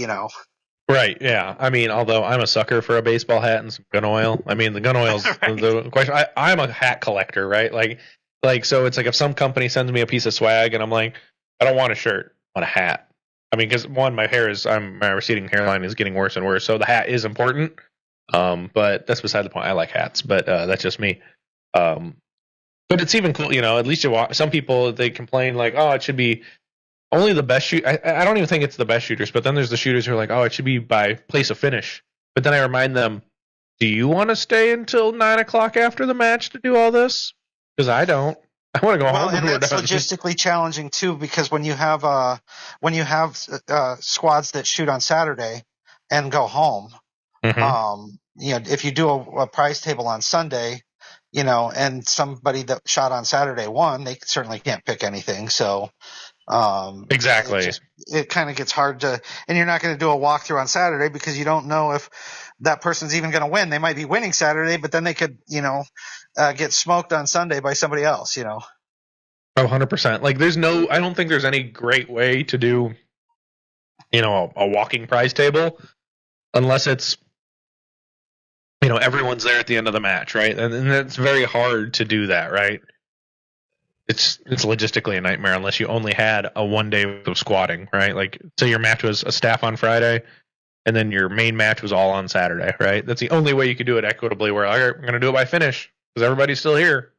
Speaker 4: Right, yeah. I mean, although I'm a sucker for a baseball hat and some gun oil. I mean, the gun oil's
Speaker 3: Right.
Speaker 4: the question. I'm a hat collector, right? Like, so it's like if some company sends me a piece of swag and I'm like, I don't want a shirt, I want a hat. I mean, because one, my receding hairline is getting worse and worse, so the hat is important. But that's beside the point. I like hats, but that's just me. But it's even cool, at least some people, they complain like, oh, it should be only the best shoot. I don't even think it's the best shooters, but then there's the shooters who are like, oh, it should be by place of finish. But then I remind them, do you want to stay until 9 o'clock after the match to do all this? Because I don't. I want to go home
Speaker 3: And
Speaker 4: when we're
Speaker 3: that's
Speaker 4: done.
Speaker 3: logistically challenging too, because when you have squads that shoot on Saturday and go home, if you do a prize table on Sunday, and somebody that shot on Saturday won, they certainly can't pick anything. So
Speaker 4: Exactly.
Speaker 3: It kind of gets hard to, and you're not going to do a walkthrough on Saturday because you don't know if that person's even going to win. They might be winning Saturday, but then they could, get smoked on Sunday by somebody else,
Speaker 4: Oh, 100%. Like, I don't think there's any great way to do, a walking prize table unless it's, everyone's there at the end of the match, right? And it's very hard to do that, right? It's logistically a nightmare unless you only had a 1 day of squatting, right? Like, say your match was a staff on Friday, and then your main match was all on Saturday, right? That's the only way you could do it equitably. Where, all right, we're going to do it by finish because everybody's still here.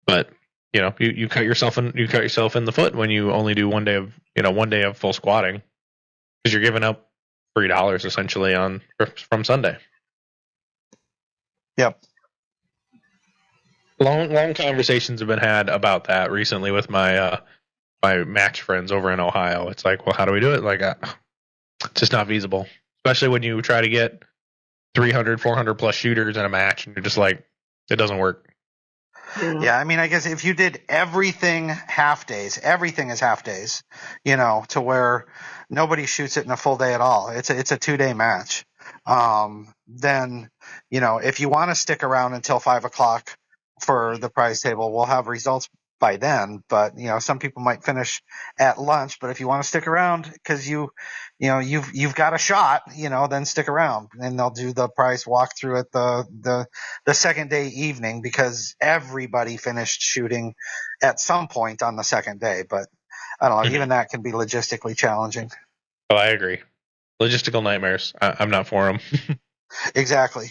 Speaker 4: But you cut yourself in the foot when you only do 1 day of full squatting, because you're giving up $3 essentially from Sunday.
Speaker 3: Yep.
Speaker 4: Long conversations have been had about that recently with my my match friends over in Ohio. It's like, well, how do we do it? Like, just not feasible, especially when you try to get 300, 400 plus shooters in a match, and you're just like, it doesn't work.
Speaker 3: Yeah, I mean, I guess if you did everything half days, everything is half days, to where nobody shoots it in a full day at all. It's a 2-day match. Then, if you want to stick around until 5 o'clock for the prize table, we'll have results by then. But, some people might finish at lunch. But if you want to stick around because you've got a shot, then stick around, and they'll do the prize walkthrough at the second day evening, because everybody finished shooting at some point on the second day. But I don't know, even that can be logistically challenging.
Speaker 4: Oh, I agree. Logistical nightmares. I'm not for them.
Speaker 3: Exactly.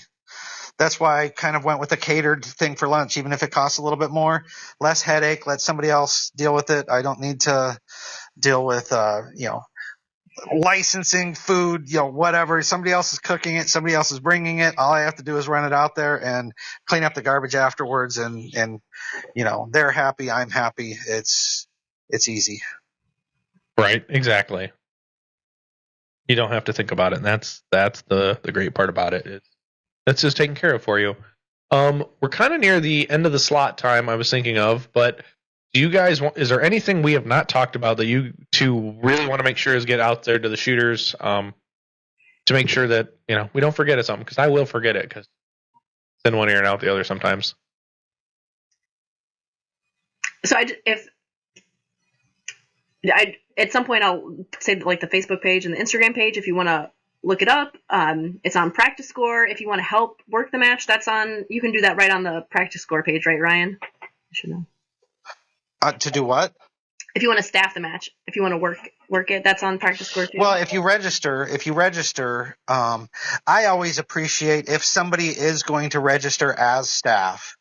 Speaker 3: That's why I kind of went with a catered thing for lunch, even if it costs a little bit more, less headache, let somebody else deal with it. I don't need to deal with, licensing food, whatever. Somebody else is cooking it. Somebody else is bringing it. All I have to do is run it out there and clean up the garbage afterwards. And they're happy. I'm happy. It's easy.
Speaker 4: Right. Exactly. You don't have to think about it. And that's the great part about it. It's just taken care of for you. We're kind of near the end of the slot time I was thinking of, but do you guys is there anything we have not talked about that you two really want to make sure is get out there to the shooters, to make sure that, we don't forget it something, because I will forget it, because it's in one ear and out the other sometimes.
Speaker 2: So at some point I'll say like the Facebook page and the Instagram page, if you want to look it up. It's on Practice Score. If you want to help work the match, you can do that right on the Practice Score page, right, Ryan? I should know.
Speaker 3: To do what?
Speaker 2: If you want to staff the match, if you want to work it, that's on Practice Score too.
Speaker 3: Well, if you register, I always appreciate if somebody is going to register as staff,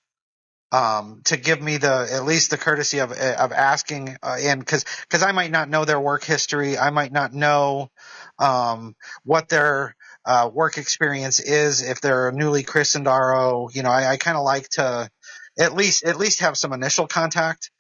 Speaker 3: to give me at least the courtesy of asking, because I might not know their work history. I might not know what their work experience is. If they're a newly christened RO, I kind of like to at least have some initial contact.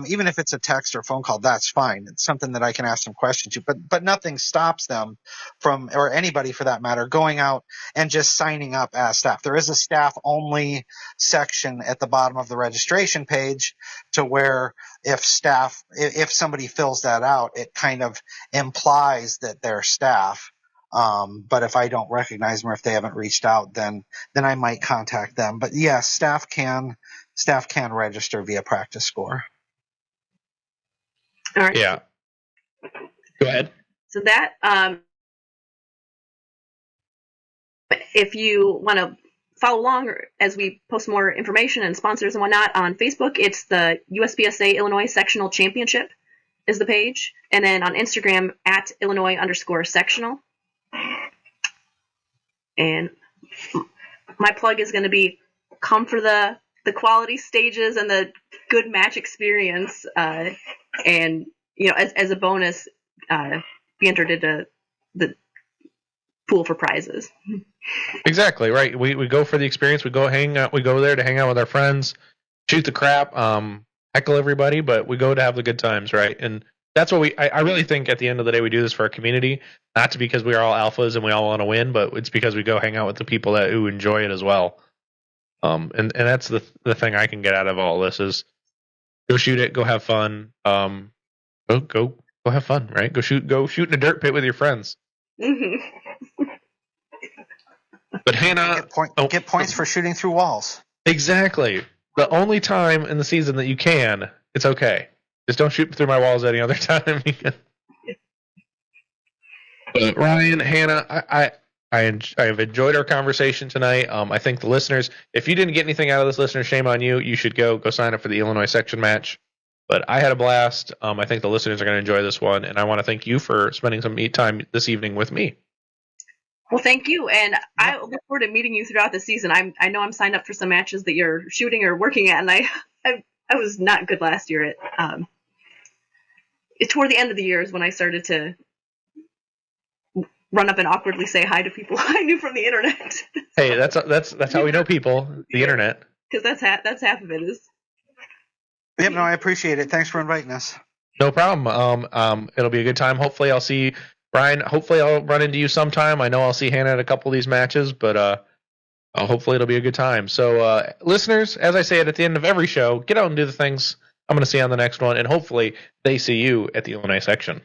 Speaker 3: Even if it's a text or phone call, that's fine. It's something that I can ask some questions to, but nothing stops them from, or anybody for that matter, going out and just signing up as staff. There is a staff only section at the bottom of the registration page, to where if somebody fills that out, it kind of implies that they're staff. But if I don't recognize them, or if they haven't reached out, then I might contact them. But yes, staff can register via Practice Score.
Speaker 2: All right.
Speaker 4: Yeah. Go ahead.
Speaker 2: So that, if you want to follow along as we post more information and sponsors and whatnot on Facebook, it's the USPSA Illinois Sectional Championship is the page. And then on Instagram at Illinois_sectional. And my plug is going to be come for the quality stages and the good match experience. And, as a bonus, be entered into the pool for prizes.
Speaker 4: Exactly, right. We go for the experience. We go hang out. We go there to hang out with our friends, shoot the crap, heckle everybody, but we go to have the good times, right? And that's what I really think at the end of the day we do this for our community, not because we are all alphas and we all want to win, but it's because we go hang out with the people who enjoy it as well. And that's the thing I can get out of all this is go shoot it, go have fun, go have fun, right? Go shoot in a dirt pit with your friends.
Speaker 2: Mm-hmm.
Speaker 4: But Hannah,
Speaker 3: get points for shooting through walls.
Speaker 4: Exactly. The only time in the season that you can, it's okay. Just don't shoot through my walls any other time. But Ryan, Hannah, I have enjoyed our conversation tonight. I think the listeners, if you didn't get anything out of this, listener, shame on you. You should go sign up for the Illinois section match. But I had a blast. I think the listeners are going to enjoy this one, and I want to thank you for spending some time this evening with me.
Speaker 2: Well, thank you, and I look forward to meeting you throughout the season. I know I'm signed up for some matches that you're shooting or working at, and I was not good last year at. Toward the end of the year is when I started to run up and awkwardly say hi to people I knew from the internet.
Speaker 4: Hey, that's how we know people. The internet.
Speaker 2: Because that's half of it is.
Speaker 3: Yep, no, I appreciate it. Thanks for inviting us.
Speaker 4: No problem. It'll be a good time. Hopefully, I'll see Brian, hopefully I'll run into you sometime. I know I'll see Hannah at a couple of these matches, but hopefully it'll be a good time. So, listeners, as I say it at the end of every show, get out and do the things I'm going to see on the next one, and hopefully they see you at the Illinois section.